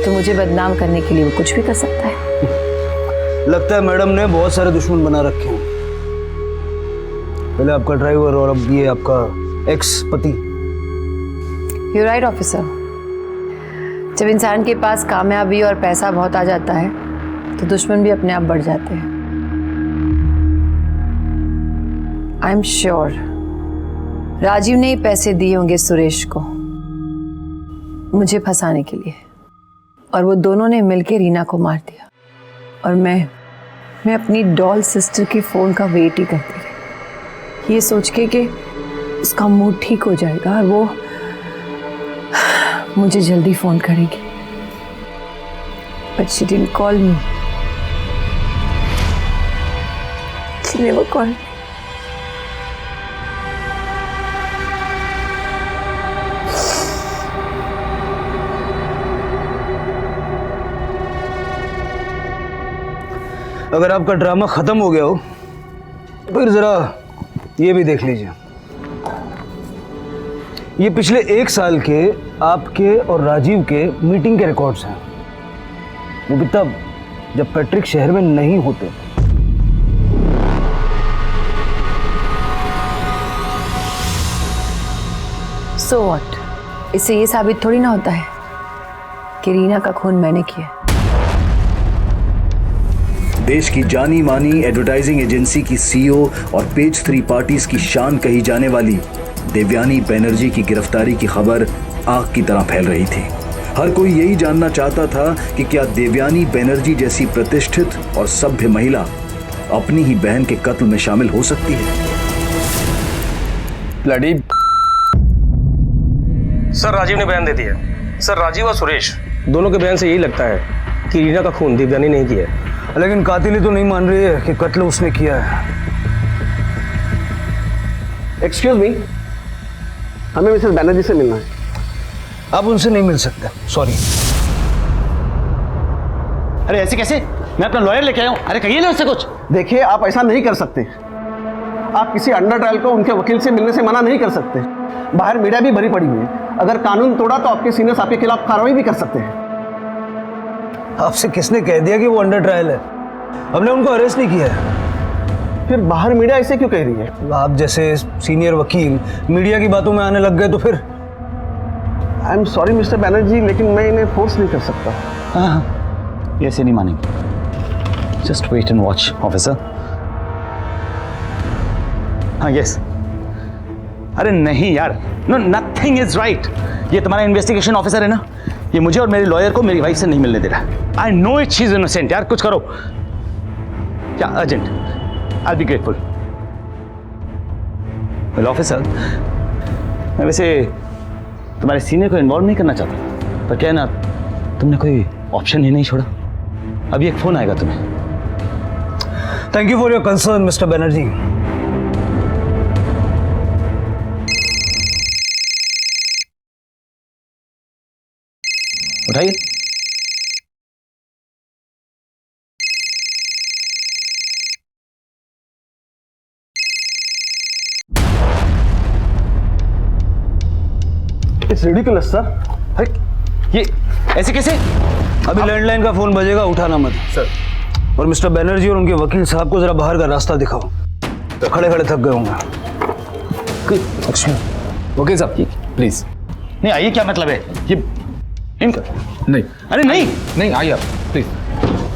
तो मुझे बदनाम करने के लिए वो कुछ भी कर सकता है। लगता है मैडम ने बहुत सारे दुश्मन बना रखे हैं, पहले आपका ड्राइवर और अब ये आपका एक्स पति। यू राइट ऑफिसर, जब इंसान के पास कामयाबी और पैसा बहुत आ जाता है तो दुश्मन भी अपने आप बढ़ जाते हैं। आई एम श्योर राजीव ने पैसे दिए होंगे सुरेश को मुझे फंसाने के लिए। और वो दोनों ने मिलकर रीना को मार दिया। और मैं अपनी डॉल सिस्टर के फ़ोन का वेट ही करती रही, ये सोच के कि उसका मूड ठीक हो जाएगा और वो मुझे जल्दी फ़ोन करेगी। But she didn't call me. She never called me. अगर आपका ड्रामा खत्म हो गया हो फिर जरा ये भी देख लीजिए। ये पिछले 1 साल के आपके और राजीव के मीटिंग के रिकॉर्ड्स हैं, वो भी तब जब पैट्रिक शहर में नहीं होते। So what? इससे ये साबित थोड़ी ना होता है कि रीना का खून मैंने किया। देश की जानी मानी एडवर्टाइजिंग एजेंसी की सीईओ और पेज 3 पार्टीज की शान कही जाने वाली देवयानी बनर्जी की गिरफ्तारी की खबर आग की तरह फैल रही थी। हर कोई यही जानना चाहता था कि क्या देवयानी बनर्जी जैसी प्रतिष्ठित और सभ्य महिला अपनी ही बहन के कत्ल में शामिल हो सकती है। सर राजीव ने बयान दे दिया। सर राजीव और सुरेश दोनों के बयान से यही लगता है कि रीना का खून देवयानी नहीं किया है। लेकिन कातिली तो नहीं मान रही है कि कत्ल उसने किया है। एक्सक्यूज मी, हमें मिसेस बनर्जी से मिलना है। आप उनसे नहीं मिल सकते, सॉरी। अरे ऐसे कैसे? मैं अपना लॉयर लेके आया हूँ। अरे कहिए ना उससे कुछ। देखिए आप ऐसा नहीं कर सकते। आप किसी अंडर ट्रायल को उनके वकील से मिलने से मना नहीं कर सकते। बाहर मीडिया भी भरी पड़ी हुई है। अगर कानून तोड़ा तो आपके सीनियर्स आपके खिलाफ कार्रवाई भी कर सकते हैं। आपसे किसने कह दिया कि वो अंडर ट्रायल है? हमने उनको अरेस्ट नहीं किया है। फिर बाहर मीडिया ऐसे क्यों कह रही है? आप जैसे सीनियर वकील मीडिया की बातों में आने लग गए तो फिर? I am sorry mister Banerjee, लेकिन मैं इन्हें फोर्स नहीं कर सकता। हाँ, ऐसे नहीं मानेंगे। Just wait and watch officer. हाँ यस। अरे नहीं यार, नो नथिंग इज राइट। ये तुम्हारा इन्वेस्टिगेशन ऑफिसर है ना, ये मुझे और मेरे लॉयर को मेरी वाइफ से नहीं मिलने दे रहा। I know it she is innocent. यार कुछ करो। क्या urgent? I be grateful. Well officer, मैं वैसे तुम्हारे सीनियर को इन्वॉल्व नहीं करना चाहता, पर क्या है ना, तुमने कोई ऑप्शन ही नहीं छोड़ा। अभी एक फोन आएगा तुम्हें। Thank you for your concern mister Banerjee. उठाइए। It's ridiculous sir. अरे ये ऐसे कैसे? अभी लैंडलाइन का फोन बजेगा, उठाना मत सर। और मिस्टर बनर्जी और उनके वकील साहब को जरा बाहर का रास्ता दिखाओ, तो खड़े खड़े थक गए होंगे। वकील साहब प्लीज। नहीं आइए, क्या मतलब है ये इनका? नहीं। अरे नहीं नहीं, आइए आप प्लीज।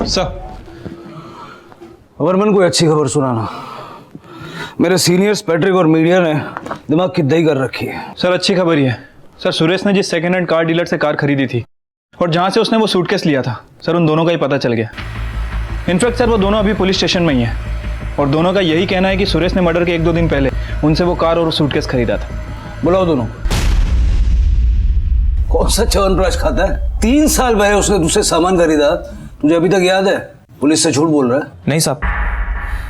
सर वर्मन को अच्छी खबर सुनाना। मेरे सीनियर्स पैट्रिक और मीडिया ने दिमाग की दही कर रखी है। सर अच्छी खबर ही है। सर सुरेश ने जिस सेकेंड हैंड कार डीलर से कार खरीदी थी और जहां से उसने वो सूटकेस लिया था, सर उन दोनों का ही पता चल गया। इनफैक्ट सर वो दोनों अभी पुलिस स्टेशन में ही हैं और दोनों का यही कहना है कि सुरेश ने मर्डर के 1-2 दिन पहले उनसे वो कार और सूटकेस खरीदा था। बुलाओ दोनों। कौन सा च्यवनप्राश खाता है? 3 साल पहले उसने दूसरे सामान खरीदा, तुझे अभी तक याद है? पुलिस से झूठ बोल रहा है? नहीं साहब,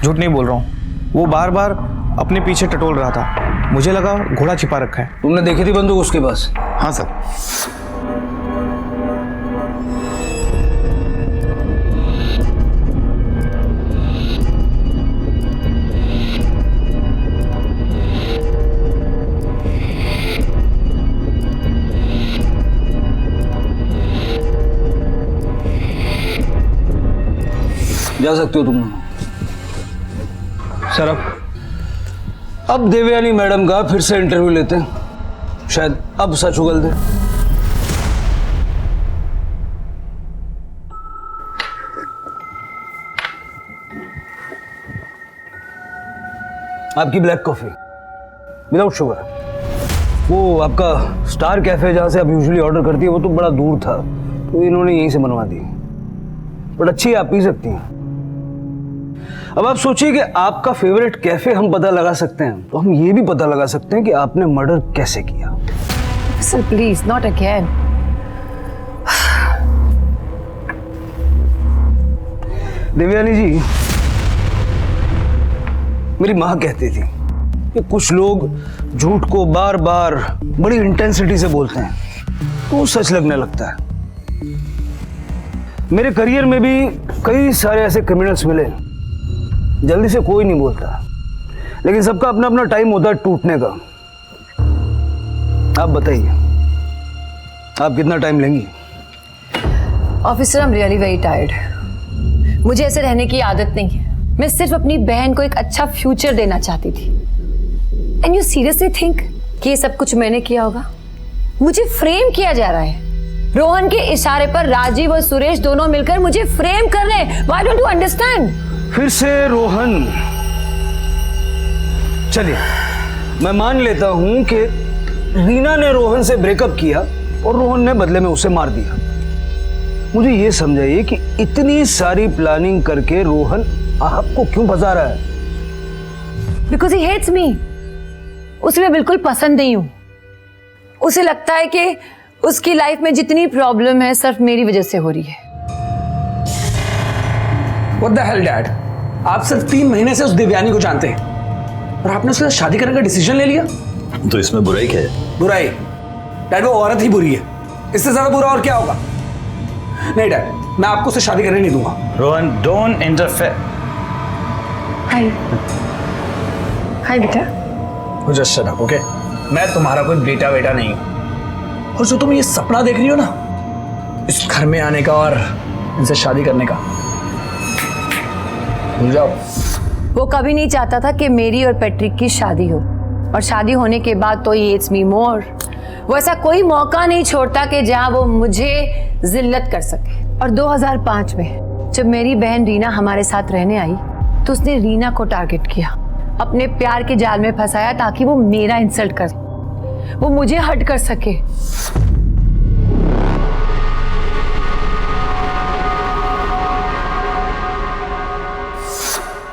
झूठ नहीं बोल रहा हूँ। वो बार बार अपने पीछे टटोल रहा था, मुझे लगा घोड़ा छिपा रखा है। तुमने देखी थी बंदूक उसके पास? हाँ सर। जा सकते हो तुम। सर अब देवयानी मैडम का फिर से इंटरव्यू लेते हैं, शायद अब सच उगल दे। आपकी ब्लैक कॉफी विदाउट शुगर। वो आपका स्टार कैफे जहां से आप यूजुअली ऑर्डर करती है वो तो बड़ा दूर था, तो इन्होंने यहीं से बनवा दी। बट अच्छी आप पी सकती हैं। अब आप सोचिए कि आपका फेवरेट कैफे हम पता लगा सकते हैं, तो हम ये भी पता लगा सकते हैं कि आपने मर्डर कैसे किया। Sir please, not again. Devyani ji, मेरी माँ कहती थी कि कुछ लोग झूठ को बार बार बड़ी इंटेंसिटी से बोलते हैं तो वो सच लगने लगता है। मेरे करियर में भी कई सारे ऐसे क्रिमिनल्स मिले, जल्दी से कोई नहीं बोलता, लेकिन सबका अपना अपना टाइम होता है टूटने का। आप बताइए, आप कितना टाइम लेंगी? Officer, I am really very tired. मुझे ऐसे रहने की आदत नहीं है। मैं सिर्फ अपनी बहन को एक अच्छा फ्यूचर देना चाहती थी। एंड यू सीरियसली थिंक कि ये सब कुछ मैंने किया होगा? मुझे फ्रेम किया जा रहा है। रोहन के इशारे पर राजीव और सुरेश दोनों मिलकर मुझे फ्रेम कर रहे हैं। Why don't you understand? फिर से रोहन। चलिए, मैं मान लेता हूं कि रीना ने रोहन से ब्रेकअप किया और रोहन ने बदले में उसे मार दिया। मुझे ये समझाइए कि इतनी सारी प्लानिंग करके रोहन आपको क्यों फंसा रहा है? Because he hates me. उसे मैं बिल्कुल पसंद नहीं हूं। उसे लगता है कि उसकी लाइफ में जितनी प्रॉब्लम है सिर्फ मेरी वजह से हो रही है। What the hell, Dad? आप सिर्फ 3 महीने से उस देवयानी को जानते हैं और आपने उसके साथ शादी करने का डिसीजन ले लिया। तो इसमें बुराई क्या है? बुराई? डैड, वो औरत ही बुरी है। इससे ज्यादा बुरा और क्या होगा? नहीं डैड, मैं आपको उससे शादी करने नहीं दूंगा। Rohan, don't interfere. हाय हाय बेटा। Just shut up, okay? मैं तुम्हारा कोई बेटा बेटा नहीं हूं। और जो तुम ये सपना देख रही हो ना, इस घर में आने का और इनसे शादी करने का, भूल जाओ। वो कभी नहीं चाहता था कि मेरी और पैट्रिक की शादी हो, और शादी होने के बाद तो ही हेट्स मी मोर। वो ऐसा कोई मौका नहीं छोड़ता कि जहां वो मुझे जिल्लत कर सके। और 2005 में जब मेरी बहन रीना हमारे साथ रहने आई तो उसने रीना को टारगेट किया, अपने प्यार के जाल में फंसाया ताकि वो मेरा इंसल्ट कर, वो मुझे हर्ट कर सके।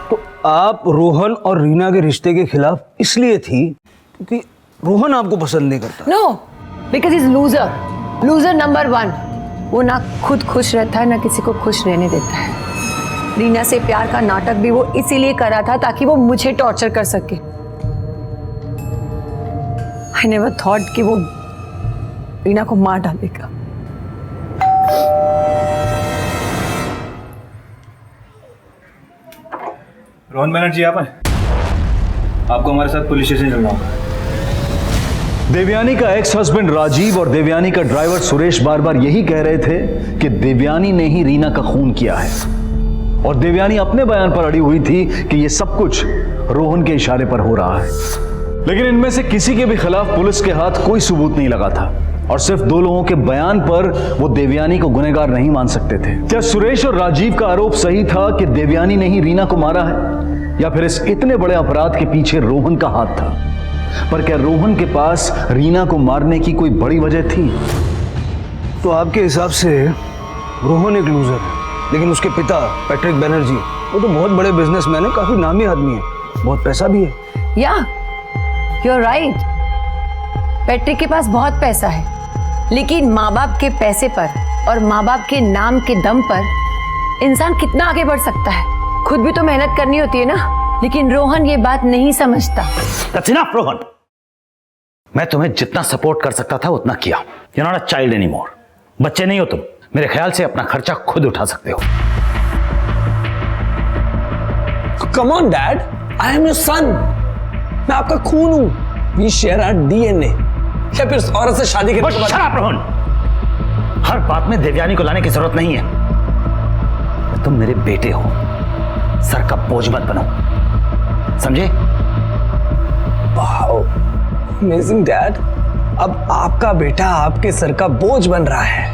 तो आप रोहन और रीना के रिश्ते के खिलाफ इसलिए थी क्योंकि रोहन आपको पसंद नहीं करता? No, because is loser, loser number 1। वो ना खुद खुश रहता है ना किसी को खुश रहने देता है। रीना से प्यार का नाटक भी वो इसीलिए कर रहा था ताकि वो मुझे टॉर्चर कर सके। आई नेवर थॉट कि वो रीना को मार डालेगा। रोहन बनर्जी, आप हैं? आपको हमारे साथ पुलिस स्टेशन चलना होगा। देवयानी का एक्स हस्बैंड राजीव और देवयानी का ड्राइवर सुरेश बार बार यही कह रहे थे कि देवयानी ने ही रीना का खून किया है, और देवयानी अपने बयान पर अड़ी हुई थी कि यह सब कुछ रोहन के इशारे पर हो रहा है। लेकिन इनमें से किसी के भी खिलाफ पुलिस के हाथ कोई सबूत नहीं लगा था, और सिर्फ 2 लोगों के बयान पर वो देवयानी को गुनहगार नहीं मान सकते थे। क्या सुरेश और राजीव का आरोप सही था कि देवयानी ने ही रीना को मारा है, या फिर इस इतने बड़े अपराध के पीछे रोहन का हाथ था? पर क्या रोहन के पास रीना को मारने की कोई बड़ी वजह थी? तो आपके हिसाब से रोहन एक लूजर है, लेकिन उसके पिता पैट्रिक बनर्जी वो तो बहुत बड़े बिजनेसमैन है, काफी नामी आदमी है, बहुत पैसा भी है। या यू आर राइट, पैट्रिक के पास बहुत पैसा है, लेकिन माँ बाप के पैसे पर और माँ बाप के नाम के दम पर इंसान कितना आगे बढ़ सकता है? खुद भी तो मेहनत करनी होती है ना। लेकिन रोहन ये बात नहीं समझता। That's enough, Rohan. मैं तुम्हें जितना सपोर्ट कर सकता था उतना किया। You're not a child anymore। बच्चे नहीं हो तुम। मेरे ख्याल से अपना खर्चा खुद उठा सकते हो। Come on, Dad, I am your son। मैं आपका खून हूं। We share our DNA। या फिर उस औरत से शादी करने के बाद? Shut up, Rohan. हर बात में देवयानी को लाने की जरूरत नहीं है। तुम मेरे बेटे हो, सर का बोझ मत बनो, समझे? Wow, amazing dad. अब आपका बेटा आपके सर का बोझ बन रहा है,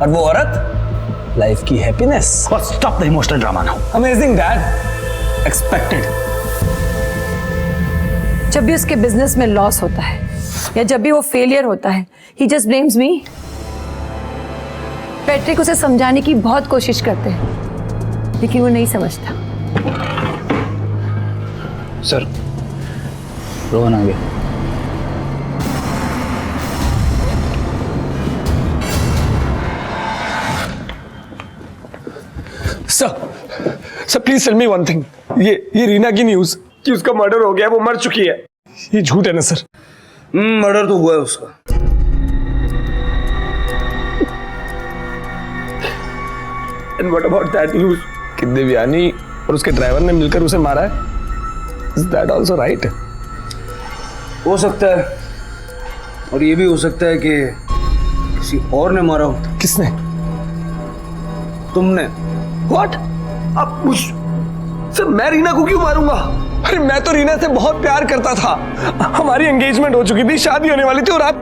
और वो औरत लाइफ की happiness. Stop the emotional drama now. Amazing dad, expected. जब भी उसके बिजनेस में लॉस होता है या जब भी वो फेलियर होता है, ही जस्ट ब्लेम्स मी। पैट्रिक उसे समझाने की बहुत कोशिश करते हैं लेकिन वो नहीं समझता। सर, रोहन आ गया। Sir please tell me one thing, ये रीना की न्यूज कि उसका मर्डर हो गया, वो मर चुकी है, ये झूठ है ना सर? मर्डर तो हुआ है उसका। And what about that news कि देवयानी और उसके ड्राइवर ने मिलकर उसे मारा है? Is that also right? हो सकता है, और ये भी हो सकता है कि किसी और ने मारा हो। किसने? तुमने। व्हाट? अब मुझ सर, मैं रीना को क्यों मारूंगा? अरे मैं तो रीना से बहुत प्यार करता था, हमारी एंगेजमेंट हो चुकी थी, शादी होने वाली थी, और आप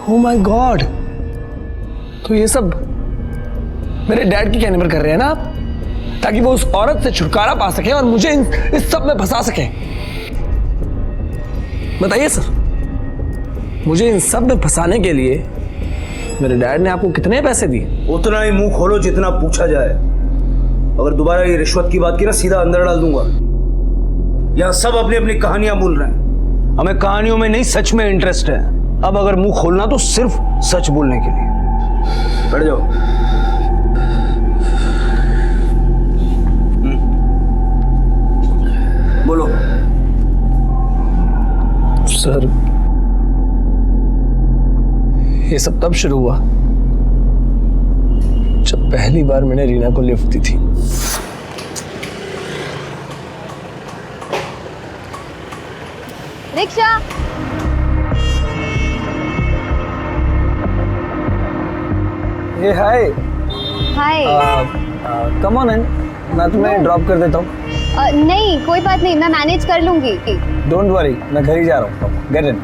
ओह माय गॉड, तो ये सब मेरे डैड की कहने पर कर रहे हैं ना आप, ताकि वो उस औरत से छुटकारा पा सके और मुझे इस सब में फंसा सके। बताइए सर, मुझे इन सब में फंसाने के लिए मेरे डैड ने आपको कितने पैसे दिए? उतना ही मुंह खोलो जितना पूछा जाए। अगर दोबारा ये रिश्वत की बात की ना, सीधा अंदर डाल दूंगा। यहाँ सब अपनी अपनी कहानियां बोल रहे हैं, हमें कहानियों में नहीं सच में इंटरेस्ट है। अब अगर मुंह खोलना तो सिर्फ सच बोलने के लिए। बैठ जाओ। बोलो। सर, ये सब तब शुरू हुआ जब पहली बार मैंने रीना को लिफ्ट दी थी। रिक्शा। ये हाय। हाय। कम ऑन इन, मैं तुम्हें ड्रॉप कर देता हूँ। नहीं कोई बात नहीं, मैं मैनेज कर लूंगी। डोंट वरी, मैं घर ही जा रहा हूँ। Get in.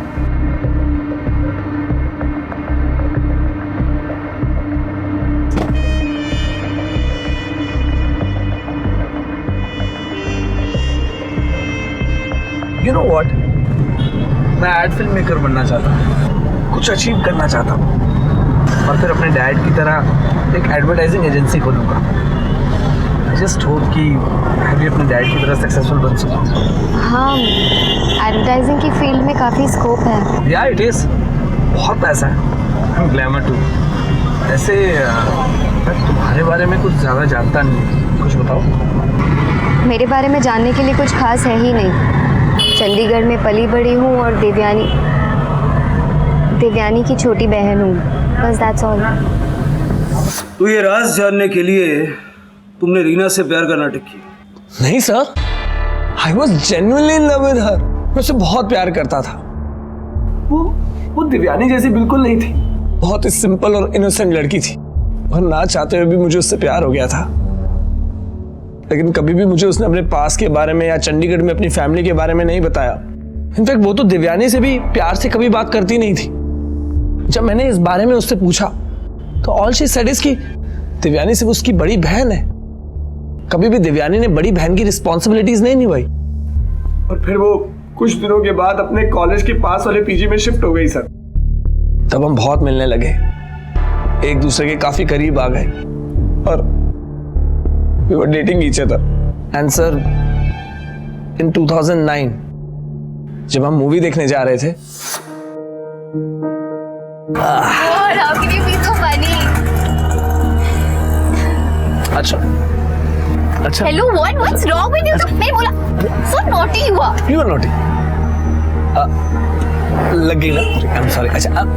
You know what, मैं एड फिल्म मेकर बनना चाहता हूँ, कुछ अचीव करना चाहता हूँ, और फिर अपने डैड की तरह एक एडवर्टाइजिंग एजेंसी खोलूंगा। आई जस्ट होप कि मैं भी अपने डैड की तरह सक्सेसफुल बन सकूँ। हाँ, एडवर्टाइजिंग की फील्ड में काफ़ी स्कोप है। या इट इज़, बहुत पैसा है, ग्लैमर टू। ऐसे मैं तुम्हारे बारे में कुछ ज़्यादा जानता नहीं, कुछ बताओ। मेरे बारे में जानने के लिए कुछ खास है ही नहीं। चंडीगढ़ में पली बड़ी हूँ और देवयानी की छोटी बहन हूँ, बस दैट्स ऑल। तो ये राज जानने के लिए तुमने रीना से प्यार का नाटक किया? नहीं sir, I was genuinely in love with her. मैं उससे बहुत प्यार करता था। वो देवयानी जैसी बिल्कुल नहीं थी, बहुत ही सिंपल और इनोसेंट लड़की थी, और ना चाहते हुए भी मुझे उससे प्यार हो गया था। लेकिन कभी भी मुझे उसने अपने पास के बारे में या चंडीगढ़ में अपनी फैमिली के बारे में नहीं बताया। इनफैक्ट वो तो देवयानी से भी प्यार से कभी बात करती नहीं थी। जब मैंने इस बारे में उससे पूछा तो ऑल शी सेड इज कि देवयानी सिर्फ उसकी बड़ी बहन है। कभी भी देवयानी ने बड़ी बहन की रिस्पॉन्सिबिलिटीज नहीं निभाई। और फिर वो कुछ दिनों के बाद अपने कॉलेज के पास वाले पीजी में शिफ्ट हो गई सर। तब हम बहुत मिलने लगे, एक दूसरे के काफी करीब आ गए, और we were dating each other. And sir, in 2009, जब हम मूवी देखने जा रहे थे, How can you be so funny? अच्छा। Hello, what's wrong with you? मैं बोला, so naughty you are. You are naughty. लग गई ना? I'm sorry. अच्छा।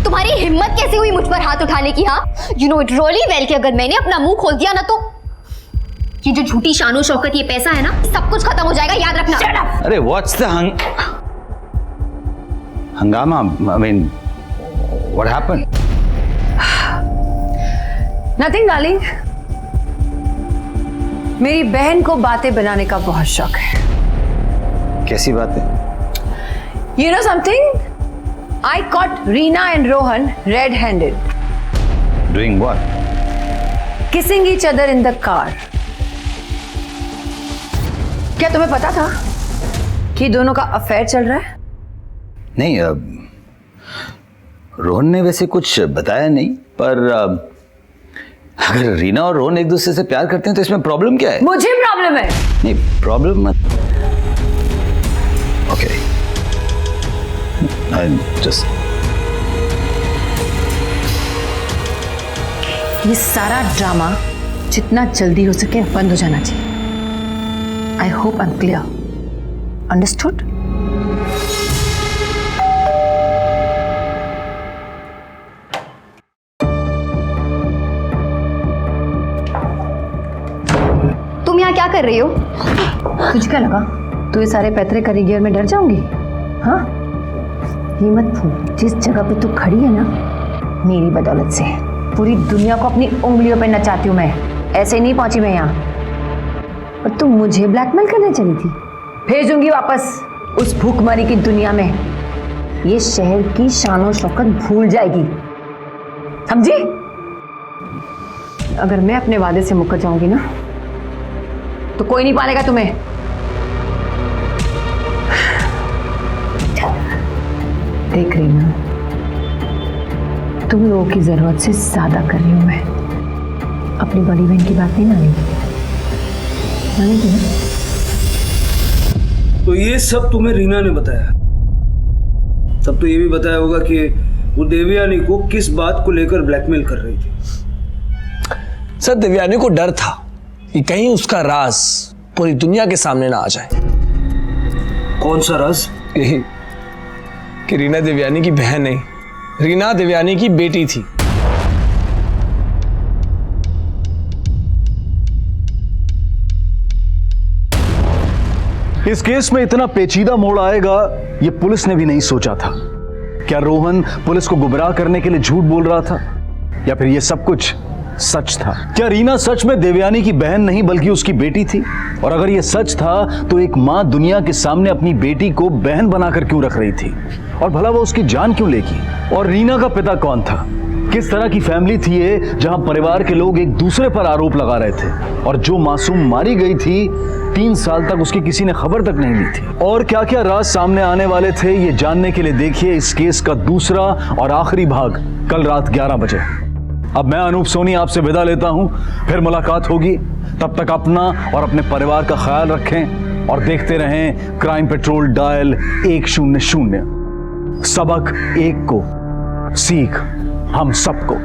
तुम्हारी हिम्मत कैसे हुई मुझ पर हाथ उठाने की? हाँ, you know it really well कि अगर मैंने अपना मुंह खोल दिया ना तो ये जो झूठी शानो शौकत ये पैसा है ना, सब कुछ खत्म हो जाएगा, याद रखना। अरे व्हाट्स द हंगामा? I mean what happened? Nothing darling, मेरी बहन को बातें बनाने का बहुत शौक है। कैसी बात है? You know something? I caught Reena and Rohan red-handed. Doing what? Kissing each other in the car. क्या तुम्हें पता था कि दोनों का अफेयर चल रहा है? नहीं, रोहन ने वैसे कुछ बताया नहीं, पर अगर रीना और रोहन एक दूसरे से प्यार करते हैं तो इसमें प्रॉब्लम क्या है? मुझे प्रॉब्लम है। नहीं, प्रॉब्लम मत। ओके, आई जस्ट ये सारा ड्रामा जितना जल्दी हो सके बंद हो जाना चाहिए। I hope I'm clear. Understood? तुम यहाँ क्या कर रही हो? तुझे क्या लगा तू ये सारे पैतरे करेगी और मैं डर जाऊंगी? हाँ, ये मत भूल जिस जगह पे तू खड़ी है ना, मेरी बदौलत से पूरी दुनिया को अपनी उंगलियों पे नचाती हूँ मैं। ऐसे नहीं पहुंची मैं यहाँ। और तुम मुझे ब्लैकमेल करने चली थी। भेजूंगी वापस उस भूखमरी की दुनिया में। ये शहर की शान और शौकत भूल जाएगी, समझी? अगर मैं अपने वादे से मुकर जाऊंगी ना तो कोई नहीं पालेगा तुम्हें। देख रही ना, तुम लोगों की जरूरत से ज्यादा कर रही हूं मैं। अपनी बड़ी बहन की बात नहीं मानेगी, मानेगी ना? तो ये सब तुम्हें रीना ने बताया? तब तो ये भी बताया होगा कि वो देवयानी को किस बात को लेकर ब्लैकमेल कर रही थी। सर, देवयानी को डर था कि कहीं उसका राज पूरी दुनिया के सामने ना आ जाए। कौन सा राज? यही कि रीना देवयानी की बहन नहीं, रीना देवयानी की बेटी थी। इस केस में इतना पेचीदा मोड़ आएगा ये पुलिस ने भी नहीं सोचा था। क्या रोहन पुलिस को गुमराह करने के लिए झूठ बोल रहा था, या फिर ये सब कुछ सच था? क्या रीना सच में देवयानी की बहन नहीं बल्कि उसकी बेटी थी? और अगर ये सच था तो एक माँ दुनिया के सामने अपनी बेटी को बहन बनाकर क्यों रख रही थी? और भला वो उसकी जान क्यों लेगी? और रीना का पिता कौन था? किस तरह की फैमिली थी ये जहां परिवार के लोग एक दूसरे पर आरोप लगा रहे थे? और जो मासूम मारी गई थी 3 साल तक उसकी किसी ने खबर तक नहीं ली थी। और क्या क्या राज सामने आने वाले थे ये जानने के लिए देखिए इस केस का दूसरा और आखिरी भाग कल रात 11 बजे। अब मैं अनूप सोनी आपसे विदा लेता हूं, फिर मुलाकात होगी। तब तक अपना और अपने परिवार का ख्याल रखें और देखते रहें क्राइम पेट्रोल डायल 100। सबक एक को, सीख हम सबको।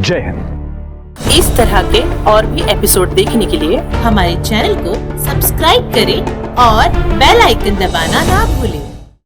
जय हिंद। इस तरह के और भी एपिसोड देखने के लिए हमारे चैनल को सब्सक्राइब करें और बेल आइकन दबाना ना भूलें।